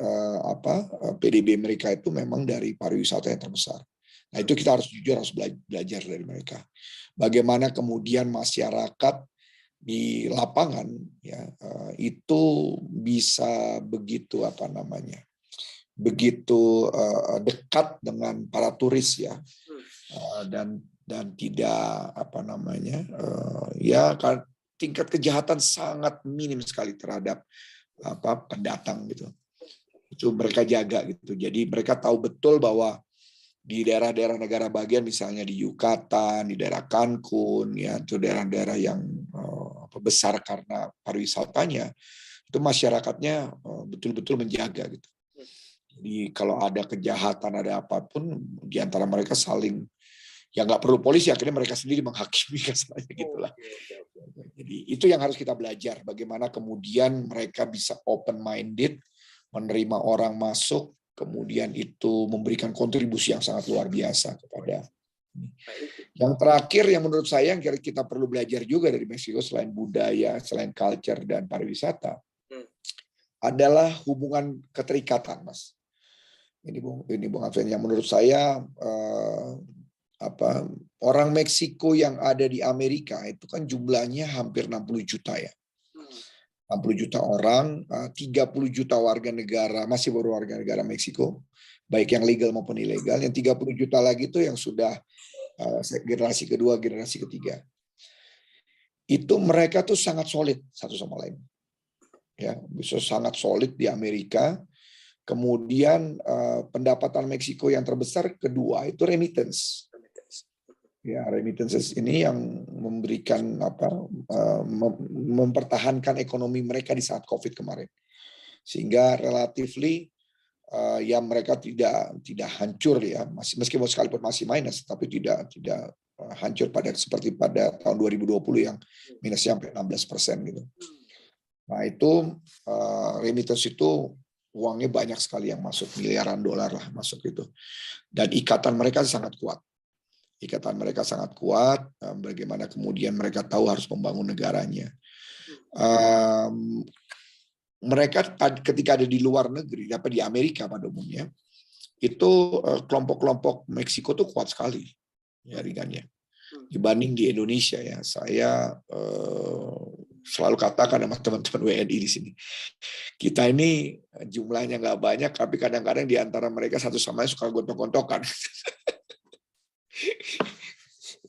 Speaker 2: PDB mereka itu memang dari pariwisata yang terbesar. Nah itu kita harus jujur, harus belajar dari mereka. Bagaimana kemudian masyarakat di lapangan ya itu bisa begitu begitu dekat dengan para turis ya, dan tidak tingkat kejahatan sangat minim sekali terhadap pendatang gitu. Itu mereka jaga gitu. Jadi mereka tahu betul bahwa di daerah-daerah negara bagian, misalnya di Yucatan, di daerah Cancun, ya itu daerah-daerah yang besar karena pariwisatanya, itu masyarakatnya betul-betul menjaga gitu. Jadi kalau ada kejahatan, ada apapun, di antara mereka saling, ya nggak perlu polisi, akhirnya mereka sendiri menghakimi kasusnya gitulah. Jadi itu yang harus kita belajar, bagaimana kemudian mereka bisa open minded, menerima orang masuk, kemudian itu memberikan kontribusi yang sangat luar biasa kepada Yang terakhir yang menurut saya yang kita perlu belajar juga dari Meksiko selain budaya, selain culture dan pariwisata adalah hubungan keterikatan, Mas. Ini Bung Alvin, yang menurut saya orang Meksiko yang ada di Amerika itu kan jumlahnya hampir 60 juta ya. 60 juta orang, 30 juta warga negara, masih baru warga negara Meksiko, baik yang legal maupun ilegal. Yang 30 juta lagi itu yang sudah generasi kedua, generasi ketiga. Itu mereka tuh sangat solid satu sama lain. Ya, bisa sangat solid di Amerika. Kemudian pendapatan Meksiko yang terbesar kedua itu remittance. Ya, remittances ini yang memberikan mempertahankan ekonomi mereka di saat COVID kemarin. Sehingga relatively ya mereka tidak hancur ya, meskipun sekalipun masih minus, tapi tidak hancur seperti pada tahun 2020 yang minusnya sampai 16% gitu. Nah itu remittance itu uangnya banyak sekali yang masuk, miliaran dolar lah masuk itu. Dan ikatan mereka sangat kuat. Bagaimana kemudian mereka tahu harus membangun negaranya. Mereka ketika ada di luar negeri, di Amerika pada umumnya, itu kelompok-kelompok Meksiko tuh kuat sekali jaringannya. Dibanding di Indonesia ya, saya selalu katakan sama teman-teman WNI di sini, kita ini jumlahnya nggak banyak, tapi kadang-kadang di antara mereka satu sama lain suka gontok-gontokan.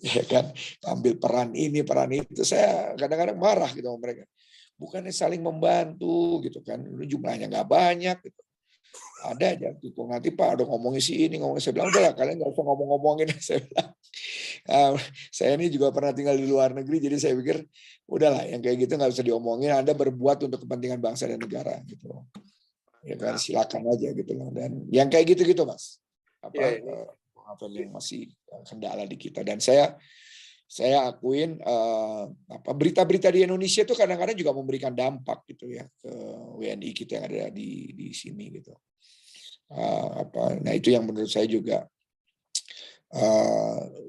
Speaker 2: Ya kan, ambil peran ini, peran itu. Saya kadang-kadang marah gitu sama mereka. Bukannya saling membantu gitu kan, jumlahnya nggak banyak gitu. Ada aja gitu, nanti Pak udah ngomongin si ini, ngomongin, saya bilang udahlah kalian nggak usah ngomong-ngomongin. Saya bilang, saya ini juga pernah tinggal di luar negeri, jadi saya pikir udahlah yang kayak gitu nggak usah diomongin, Anda berbuat untuk kepentingan bangsa dan negara gitu. Ya kan, silakan aja gitu loh. Dan yang kayak gitu-gitu Mas, yang masih kendala di kita. Dan saya akuin berita-berita di Indonesia itu kadang-kadang juga memberikan dampak gitu ya ke WNI kita yang ada di sini gitu. Nah itu yang menurut saya juga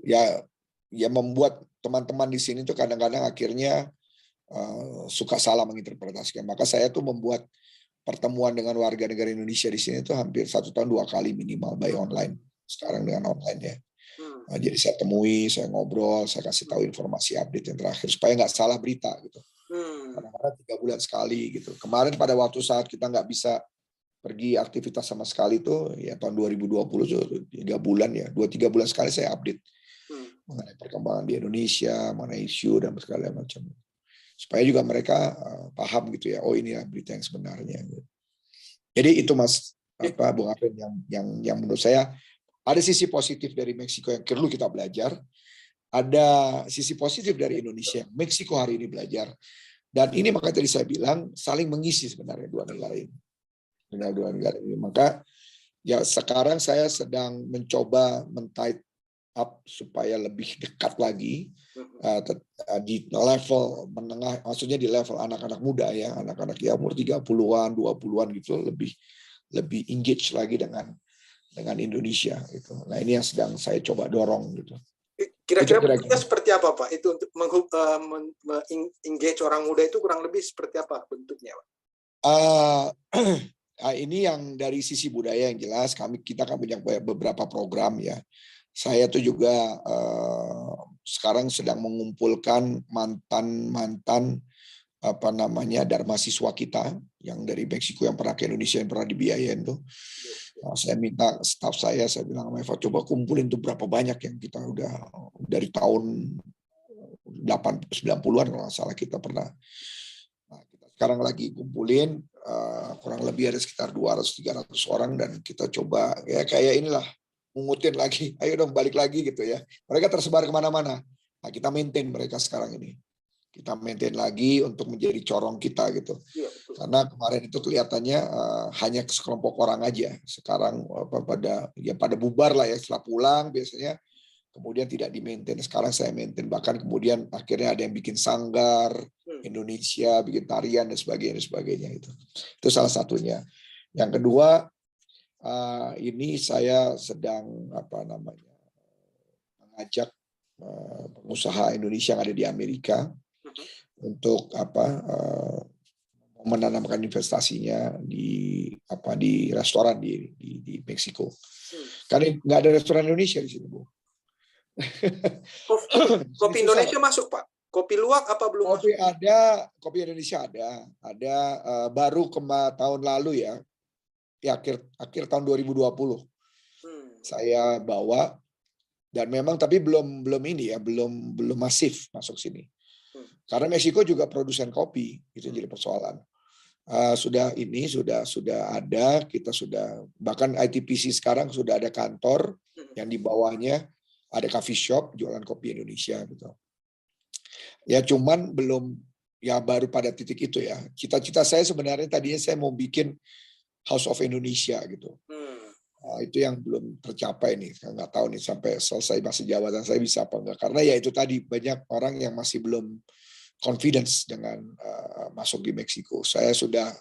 Speaker 2: ya membuat teman-teman di sini tuh kadang-kadang akhirnya suka salah menginterpretasikan. Maka saya tuh membuat pertemuan dengan warga negara Indonesia di sini tuh hampir 1 tahun 2 kali minimal by online. Sekarang dengan online ya. Jadi saya temui, saya ngobrol, saya kasih tahu informasi update yang terakhir supaya nggak salah berita gitu. Kadang-kadang 3 bulan sekali gitu. Kemarin pada waktu saat kita nggak bisa pergi aktivitas sama sekali tuh ya tahun 2020 tuh 3 bulan ya, 2-3 bulan sekali saya update mengenai perkembangan di Indonesia, mengenai isu dan segala macam. Supaya juga mereka paham gitu ya, oh inilah berita yang sebenarnya. Jadi itu Mas Bung Alvin yang menurut saya ada sisi positif dari Meksiko yang perlu kita belajar, ada sisi positif dari Indonesia yang Meksiko hari ini belajar. Dan ini maka tadi saya bilang saling mengisi sebenarnya dua negara ini. Maka ya sekarang saya sedang mencoba men-tight up supaya lebih dekat lagi di level menengah, maksudnya di level anak-anak muda ya, anak-anak ya umur 30-an, 20-an gitu, lebih engage lagi dengan Indonesia gitu. Nah ini yang sedang saya coba dorong gitu.
Speaker 1: Kira-kira bentuknya seperti apa Pak? Itu untuk engage orang muda itu kurang lebih seperti apa bentuknya Pak?
Speaker 2: Ini yang dari sisi budaya yang jelas kita punya beberapa program ya. Saya tuh juga sekarang sedang mengumpulkan mantan Dharma siswa kita yang dari Meksiko yang pernah ke Indonesia yang pernah dibiayain tuh. Saya minta staf saya bilang sama Eva, coba kumpulin tuh berapa banyak yang kita udah dari tahun 90-an kalau nggak salah kita pernah. Nah, kita sekarang lagi kumpulin kurang lebih ada sekitar 200-300 orang dan kita coba ya kayak inilah mengutin lagi, ayo dong balik lagi gitu ya. Mereka tersebar kemana-mana. Nah, kita maintain mereka sekarang ini. Kita maintain lagi untuk menjadi corong kita gitu. Karena kemarin itu kelihatannya hanya sekelompok orang aja. Sekarang pada bubar lah ya setelah pulang biasanya. Kemudian tidak di-maintain. Sekarang saya maintain. Bahkan kemudian akhirnya ada yang bikin sanggar Indonesia, bikin tarian dan sebagainya itu. Itu salah satunya. Yang kedua, ini saya sedang mengajak pengusaha Indonesia yang ada di Amerika untuk menanamkan investasinya di restoran di Meksiko. Karena nggak ada restoran Indonesia di sini, Bu.
Speaker 1: Kopi Indonesia masuk, Pak? Kopi luwak apa belum
Speaker 2: kopi
Speaker 1: masuk?
Speaker 2: Kopi Indonesia ada baru tahun lalu ya, akhir tahun 2020 saya bawa, dan memang tapi belum masif masuk sini. Karena Meksiko juga produsen kopi, itu jadi persoalan. Sudah ada, kita sudah, bahkan ITPC sekarang sudah ada kantor yang di bawahnya ada coffee shop jualan kopi Indonesia gitu. Ya cuman baru pada titik itu ya. Cita-cita saya sebenarnya tadinya saya mau bikin House of Indonesia gitu. Itu yang belum tercapai nih. Saya nggak tahu nih sampai selesai masa jabatan saya bisa apa enggak. Karena ya itu tadi banyak orang yang masih belum confidence dengan masuk di Meksiko. Saya sudah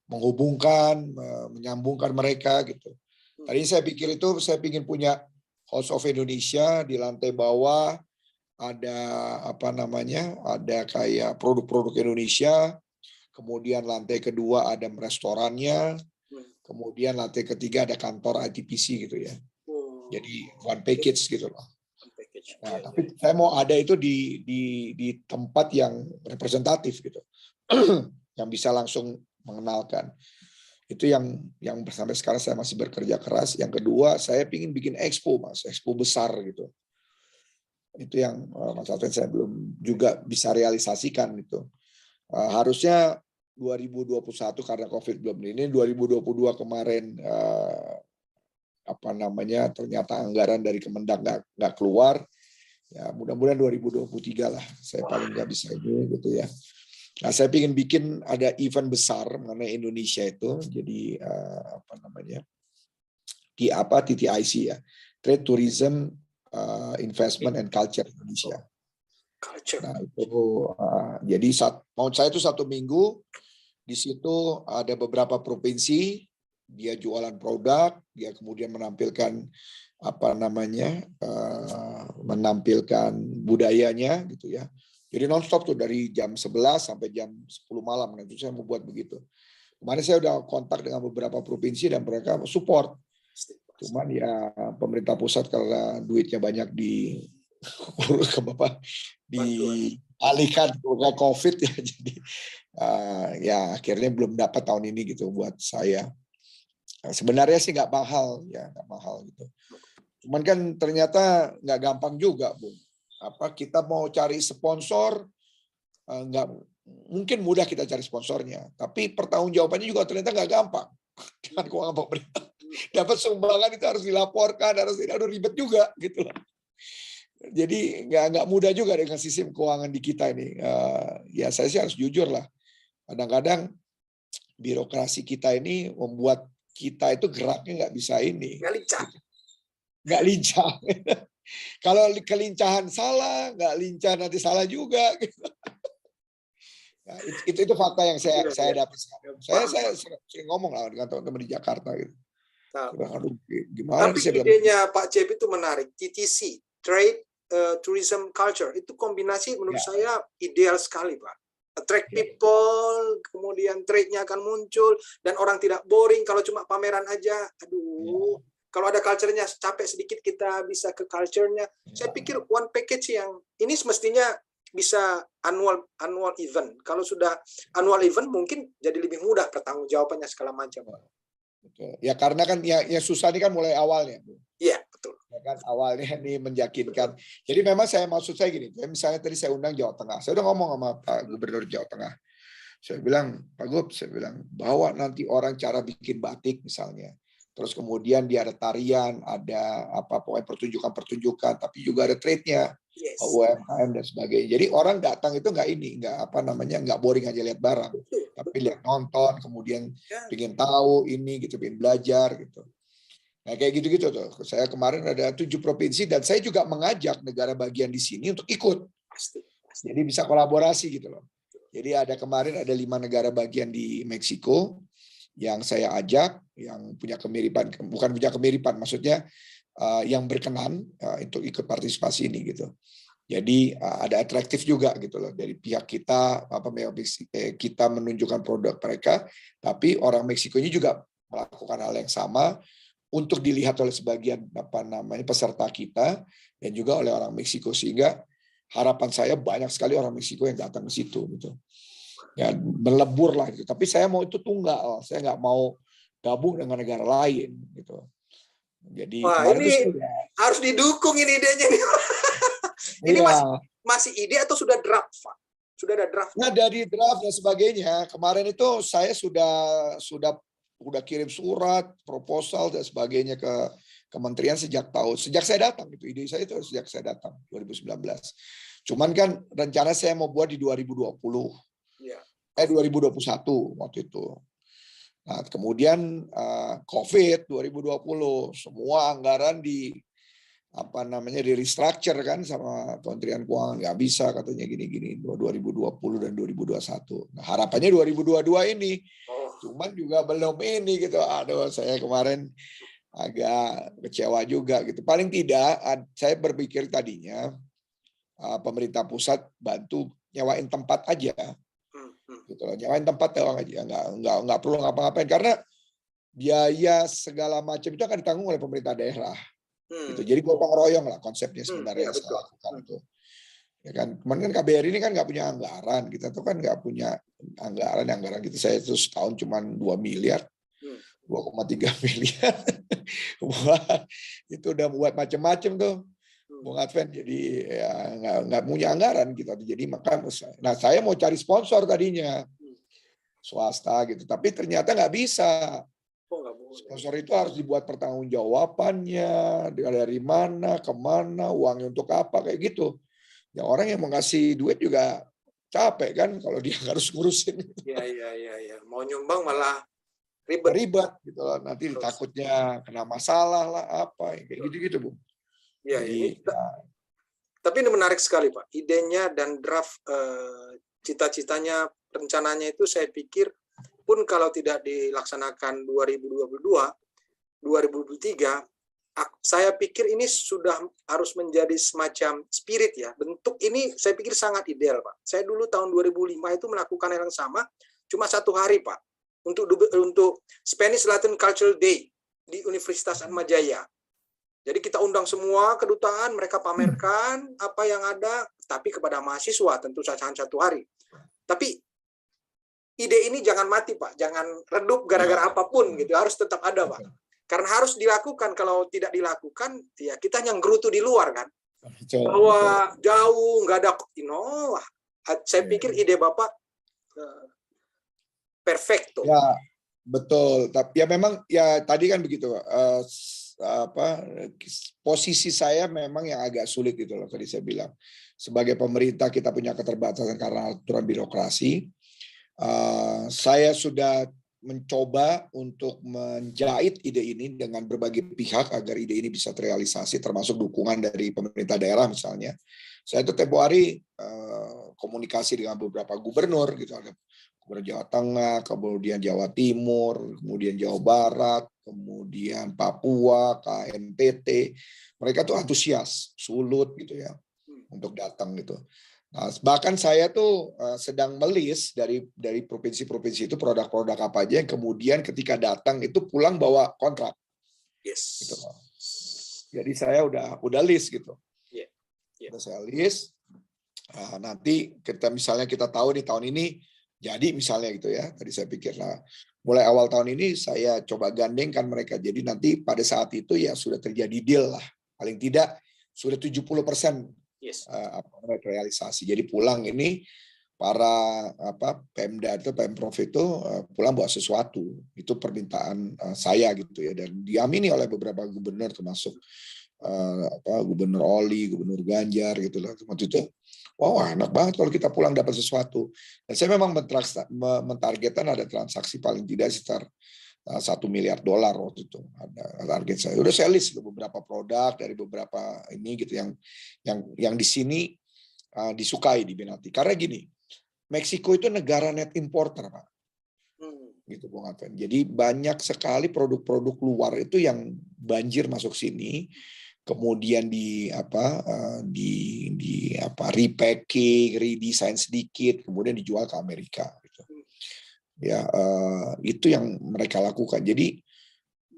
Speaker 2: menghubungkan, menyambungkan mereka gitu. Tadi saya pikir saya ingin punya House of Indonesia di lantai bawah. Ada ada kayak produk-produk Indonesia, kemudian lantai kedua ada restorannya, kemudian lantai ketiga ada kantor ITPC gitu ya. Jadi one package gitu loh. Nah, tapi saya mau ada itu di tempat yang representatif gitu, yang bisa langsung mengenalkan. Itu yang sampai sekarang saya masih bekerja keras. Yang kedua, saya ingin bikin expo besar gitu. Itu yang Mas Alvin saya belum juga bisa realisasikan itu. Harusnya 2021 karena COVID belum ini, 2022 kemarin ternyata anggaran dari Kemendak nggak keluar. Ya mudah-mudahan 2023 lah saya paling nggak bisa ini gitu ya. Nah, saya ingin bikin ada event besar mengenai Indonesia itu, jadi TTIC ya, Trade Tourism Investment and Culture Indonesia. Nah itu jadi saya itu 1 minggu di situ ada beberapa provinsi, dia jualan produk, dia kemudian menampilkan menampilkan budayanya gitu ya. Jadi nonstop tuh dari jam 11 sampai jam 10 malam. Nah, itu saya mau buat begitu. Kemarin saya udah kontak dengan beberapa provinsi dan mereka support. Cuman ya pemerintah pusat karena duitnya banyak dialihkan ke COVID ya, jadi ya akhirnya belum dapat tahun ini gitu buat saya. Sebenarnya sih nggak mahal gitu. Cuman kan ternyata nggak gampang juga, Bung. Kita mau cari sponsor, nggak mungkin mudah kita cari sponsornya, tapi pertanggungjawabannya juga ternyata nggak gampang. Dengan keuangan pemerintah, dapat sumbangan itu harus dilaporkan, aduh ribet juga gitu loh. Jadi nggak mudah juga dengan sistem keuangan di kita ini. Ya saya sih harus jujur lah. Kadang-kadang birokrasi kita ini membuat kita itu geraknya nggak bisa ini. Nggak lincah. Kalau kelincahan salah, nggak lincah nanti salah juga. Gitu. Nah, itu fakta yang saya hadapi sekarang. Saya sering ngomong lah dengan teman-teman di Jakarta gitu.
Speaker 1: Aduh, gimana? Tapi idenya Pak Cep itu menarik. TTC, Trade Tourism Culture, itu kombinasi menurut saya ideal sekali, Pak. Attract people, kemudian trade-nya akan muncul, dan orang tidak boring kalau cuma pameran aja. Aduh, kalau ada culture-nya, capek sedikit kita bisa ke culture-nya. Saya pikir one package yang ini semestinya bisa annual event. Kalau sudah annual event mungkin jadi lebih mudah pertanggungjawabannya segala macam.
Speaker 2: Betul. Ya karena kan ya susah ini kan mulai awalnya.
Speaker 1: Iya, betul.
Speaker 2: Ya kan awalnya ini menyakinkan. Jadi memang maksud saya gini, misalnya tadi saya undang Jawa Tengah. Saya udah ngomong sama Pak Gubernur Jawa Tengah. Saya bilang, Pak Gub, bawa nanti orang cara bikin batik misalnya. Terus kemudian dia ada tarian, ada pokoknya pertunjukan-pertunjukan, tapi juga ada trade-nya, UMKM dan sebagainya. Jadi orang datang itu nggak boring aja lihat barang, tapi lihat nonton, kemudian pengen tahu ini gitu, pengen belajar gitu. Nah kayak gitu-gitu tuh. Saya kemarin ada 7 provinsi dan saya juga mengajak negara bagian di sini untuk ikut. Jadi bisa kolaborasi gitu loh. Jadi kemarin ada 5 negara bagian di Meksiko yang saya ajak, yang punya kemiripan, bukan punya kemiripan, maksudnya yang berkenan untuk ikut partisipasi ini gitu. Jadi ada atraktif juga gitu loh dari pihak kita, kita menunjukkan produk mereka, tapi orang Meksiko ini juga melakukan hal yang sama untuk dilihat oleh sebagian peserta kita dan juga oleh orang Meksiko, sehingga harapan saya banyak sekali orang Meksiko yang datang ke situ gitu. Ya, melebur lah gitu. Tapi saya mau itu tunggal, saya nggak mau gabung dengan negara lain gitu. Jadi
Speaker 1: wah,
Speaker 2: kemarin
Speaker 1: ini
Speaker 2: itu
Speaker 1: harus didukung ini idenya nih. Ini masih ide atau sudah draft, Pak? Sudah ada draft?
Speaker 2: Nah, dari draft dan sebagainya, kemarin itu saya sudah kirim surat, proposal dan sebagainya ke kementerian sejak saya datang itu. Ide saya itu sejak saya datang 2019. Cuman kan rencana saya mau buat di 2020. Ya. 2021 waktu itu. Nah, kemudian COVID 2020, semua anggaran di restructure kan sama Kementerian Keuangan, nggak bisa katanya gini-gini 2020 dan 2021. Nah, harapannya 2022 ini. Cuman juga belum ini gitu. Aduh, saya kemarin agak kecewa juga gitu. Paling tidak saya berpikir tadinya pemerintah pusat bantu nyewain tempat aja. Gitu loh, nyewain tempat doang aja, nggak perlu ngapa-ngapain karena biaya segala macam itu akan ditanggung oleh pemerintah daerah. Gitu. Jadi gotong royong lah konsepnya sebenarnya yang saya lakukan itu. Ya kan, kemarin kan KBRI ini kan nggak punya anggaran, kita tuh kan nggak punya anggaran kita saya itu setahun cuma 2 miliar, 2,3 miliar. Wah, itu udah buat macam-macam tuh. Bung Adven, jadi ya nggak punya anggaran kita. Jadi maka, nah saya mau cari sponsor tadinya swasta gitu, tapi ternyata nggak bisa. Sponsor itu harus dibuat pertanggungjawabannya, dari mana, kemana, uangnya untuk apa, kayak gitu. Ya orang yang mau ngasih duit juga capek kan kalau dia harus ngurusin.
Speaker 1: Iya. Mau nyumbang malah
Speaker 2: ribet gitu loh. Nanti takutnya kena masalah lah apa, kayak gitu-gitu, Bu.
Speaker 1: Jadi, tapi ini menarik sekali, Pak. Idenya dan draft cita-citanya, rencananya itu saya pikir pun kalau tidak dilaksanakan 2022, 2023, saya pikir ini sudah harus menjadi semacam spirit ya. Bentuk ini saya pikir sangat ideal, Pak. Saya dulu tahun 2005 itu melakukan hal yang sama, cuma 1 hari, Pak. Untuk Spanish Latin Cultural Day di Universitas Atmajaya. Jadi kita undang semua kedutaan, mereka pamerkan apa yang ada, tapi kepada mahasiswa tentu saja 1 hari. Tapi ide ini jangan mati, Pak. Jangan redup gara-gara apapun gitu. Harus tetap ada, Pak. Karena harus dilakukan. Kalau tidak dilakukan, ya kita yang gerutu di luar kan. Bahwa jauh nggak ada, saya pikir ide Bapak perfecto.
Speaker 2: Ya, betul. Tapi ya memang ya tadi kan begitu. Posisi saya memang yang agak sulit gitu loh, tadi saya bilang. Sebagai pemerintah kita punya keterbatasan karena aturan birokrasi. Saya sudah mencoba untuk menjahit ide ini dengan berbagai pihak agar ide ini bisa terrealisasi, termasuk dukungan dari pemerintah daerah misalnya. Saya itu tempo hari komunikasi dengan beberapa gubernur gitu, ada gubernur Jawa Tengah, kemudian Jawa Timur, kemudian Jawa Barat, kemudian Papua, KNPT. Mereka tuh antusias, sulut gitu ya untuk datang gitu. Nah, bahkan saya tuh sedang melis dari provinsi-provinsi itu produk-produk apa aja yang kemudian ketika datang itu pulang bawa kontrak.
Speaker 1: Yes.
Speaker 2: Gitu. Jadi saya udah list gitu. Udah saya list. Nanti misalnya kita tahu di tahun ini jadi misalnya gitu ya. Tadi saya pikir mulai awal tahun ini saya coba gandengkan mereka. Jadi nanti pada saat itu ya sudah terjadi deal lah. Paling tidak sudah 70% realisasi. Jadi pulang ini para Pemda itu Pemprov itu pulang bawa sesuatu. Itu permintaan saya gitu ya, dan diamini oleh beberapa gubernur termasuk Gubernur Oli, Gubernur Ganjar gitu lah. Waktu itu wah enak banget kalau kita pulang dapat sesuatu. Dan saya memang mentargetkan ada transaksi paling tidak sekitar $1 miliar waktu itu ada target saya. Udah saya list beberapa produk dari beberapa ini gitu yang di sini disukai di Benati. Karena gini, Meksiko itu negara net importer, Pak. gitu Bung Adven. Jadi banyak sekali produk-produk luar itu yang banjir masuk sini, kemudian di repacking, redesign sedikit, kemudian dijual ke Amerika. Gitu. Ya, itu yang mereka lakukan. Jadi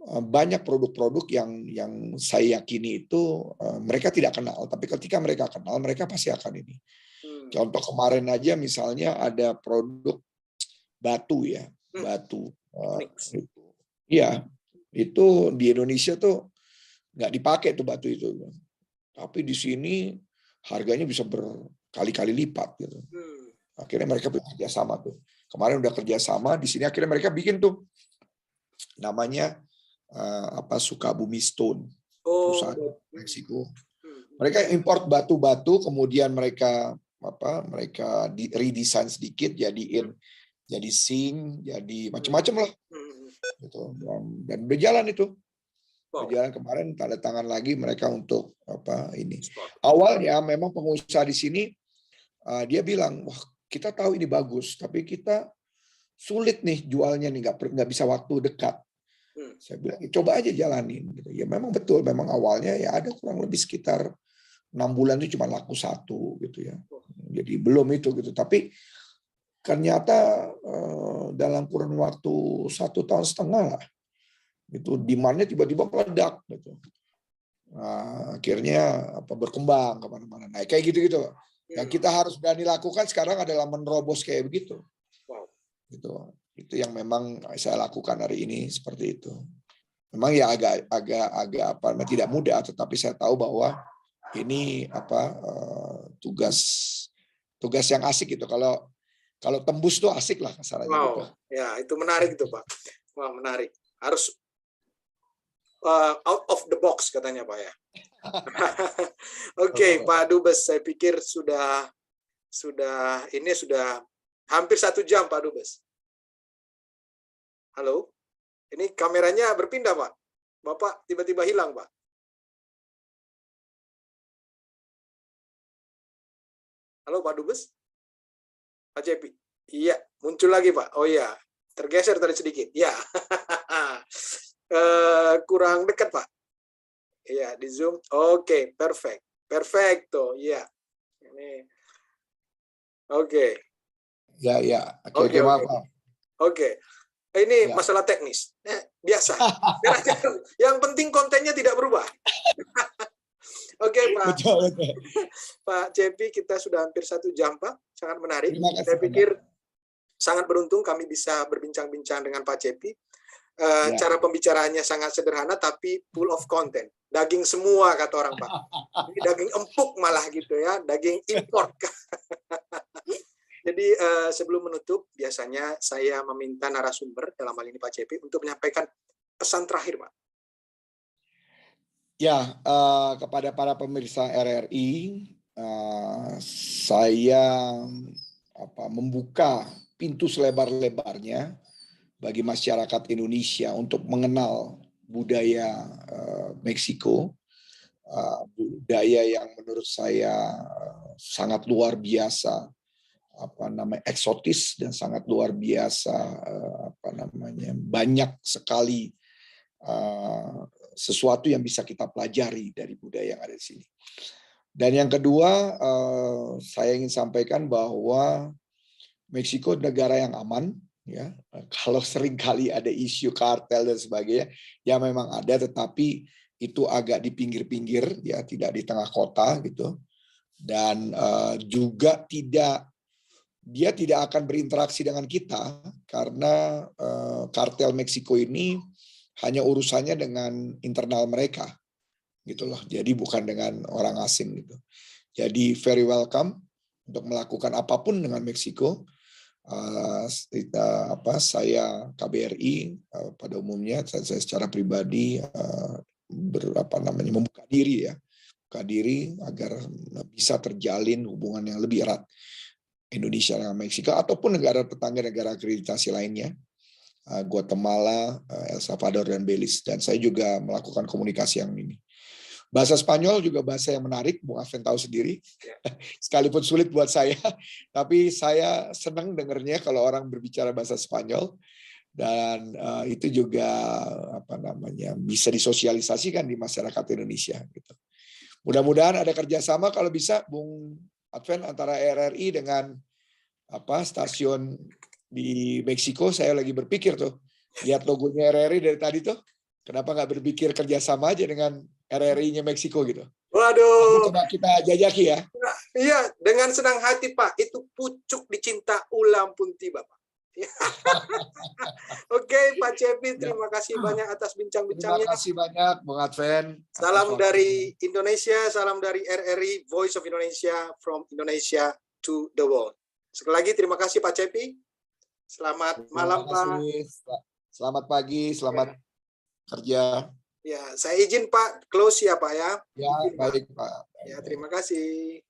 Speaker 2: banyak produk-produk yang saya yakini itu mereka tidak kenal, tapi ketika mereka kenal, mereka pasti akan ini. Contoh kemarin aja misalnya ada produk batu ya, batu. Iya, itu di Indonesia tuh nggak dipakai tuh batu itu, tapi di sini harganya bisa berkali-kali lipat gitu. Akhirnya mereka bekerja sama tuh. Kemarin udah kerja sama di sini, akhirnya mereka bikin tuh namanya Sukabumi Stone, perusahaan Meksiko. Mereka import batu-batu, kemudian mereka redesign sedikit, jadi zinc, jadi macam-macam lah. Gitu. Dan berjalan itu. Berjalan kemarin tanda tangan lagi mereka untuk ini. Awalnya memang pengusaha di sini dia bilang, wah kita tahu ini bagus, tapi kita sulit nih jualnya nih, nggak bisa waktu dekat. Saya bilang, coba aja jalanin. Gitu. Ya memang betul, memang awalnya ya ada kurang lebih sekitar 6 bulan itu cuma laku 1 gitu ya. Jadi belum itu gitu. Tapi ternyata dalam kurun waktu 1,5 tahun lah, itu demand-nya tiba-tiba meledak gitu. Nah, akhirnya berkembang kemana-mana. Nah, kayak gitu-gitu. Yang kita harus berani lakukan sekarang adalah menerobos kayak begitu. Gitu. Itu yang memang saya lakukan hari ini seperti itu. Memang ya agak tidak mudah, tetapi saya tahu bahwa ini tugas yang asik gitu. Kalau tembus tuh asik lah kasarnya gitu.
Speaker 1: Ya itu menarik itu Pak. Wah menarik. Harus out of the box katanya Pak ya. Oke, Pak Dubes, saya pikir sudah hampir 1 jam Pak Dubes. Halo, ini kameranya berpindah Pak. Bapak tiba-tiba hilang Pak. Halo Pak Dubes, Pak Cepi. Iya, muncul lagi Pak. Oh iya, tergeser tadi sedikit. Ya, kurang dekat Pak. Iya, di Zoom. Oke, perfecto. Iya. Ini. Oke.
Speaker 2: Ya. Oke, maaf.
Speaker 1: Oke. Ini masalah teknis. Biasa. Yang penting kontennya tidak berubah. Oke, Pak.
Speaker 2: Betul.
Speaker 1: Pak Cepi, kita sudah hampir 1 jam, Pak. Sangat menarik.
Speaker 2: Terima kasih,
Speaker 1: saya pikir sangat beruntung kami bisa berbincang-bincang dengan Pak Cepi. Cara pembicaraannya sangat sederhana, tapi full of content. Daging semua, kata orang, Pak. Ini daging empuk malah gitu ya. Daging import. Jadi sebelum menutup, biasanya saya meminta narasumber, dalam hal ini Pak Cepi, untuk menyampaikan pesan terakhir, Pak.
Speaker 2: Ya, kepada para pemirsa RRI, saya membuka pintu selebar-lebarnya bagi masyarakat Indonesia untuk mengenal budaya Meksiko, budaya yang menurut saya sangat luar biasa, eksotis dan sangat luar biasa, banyak sekali sesuatu yang bisa kita pelajari dari budaya yang ada di sini. Dan yang kedua, saya ingin sampaikan bahwa Meksiko negara yang aman, ya. Kalau seringkali ada isu kartel dan sebagainya, ya memang ada, tetapi itu agak di pinggir-pinggir, ya, tidak di tengah kota gitu. Dan juga dia tidak akan berinteraksi dengan kita karena kartel Meksiko ini hanya urusannya dengan internal mereka, gitu loh. Jadi bukan dengan orang asing gitu. Jadi very welcome untuk melakukan apapun dengan Meksiko. Saya KBRI pada umumnya, saya secara pribadi membuka diri ya, agar bisa terjalin hubungan yang lebih erat Indonesia dengan Meksiko ataupun negara-tetangga negara akreditasi lainnya, Guatemala, El Salvador dan Belize. Dan saya juga melakukan komunikasi yang ini. Bahasa Spanyol juga bahasa yang menarik, Bung Adven tahu sendiri. Sekalipun sulit buat saya, tapi saya senang dengarnya kalau orang berbicara bahasa Spanyol. dan itu juga apa namanya bisa disosialisasikan di masyarakat Indonesia gitu. Mudah-mudahan ada kerjasama kalau bisa Bung Adven antara RRI dengan stasiun di Meksiko. Saya lagi berpikir tuh, lihat logonya RRI dari tadi tuh, kenapa nggak berpikir kerjasama aja dengan RRI-nya Meksiko gitu.
Speaker 1: Waduh.
Speaker 2: Coba kita jajaki ya.
Speaker 1: Iya, dengan senang hati Pak. Itu pucuk dicinta ulam pun tiba Pak. Oke, Pak Cepi, terima kasih banyak atas bincang-bincangnya.
Speaker 2: Terima kasih banyak, Bung Adven.
Speaker 1: Salam dari Indonesia, salam dari RRI, Voice of Indonesia, from Indonesia to the world. Sekali lagi, terima kasih Pak Cepi. Selamat malam, Pak.
Speaker 2: Selamat pagi, selamat kerja.
Speaker 1: Ya, saya izin Pak, close ya Pak ya.
Speaker 2: Ya, baik Pak.
Speaker 1: Ya, terima kasih.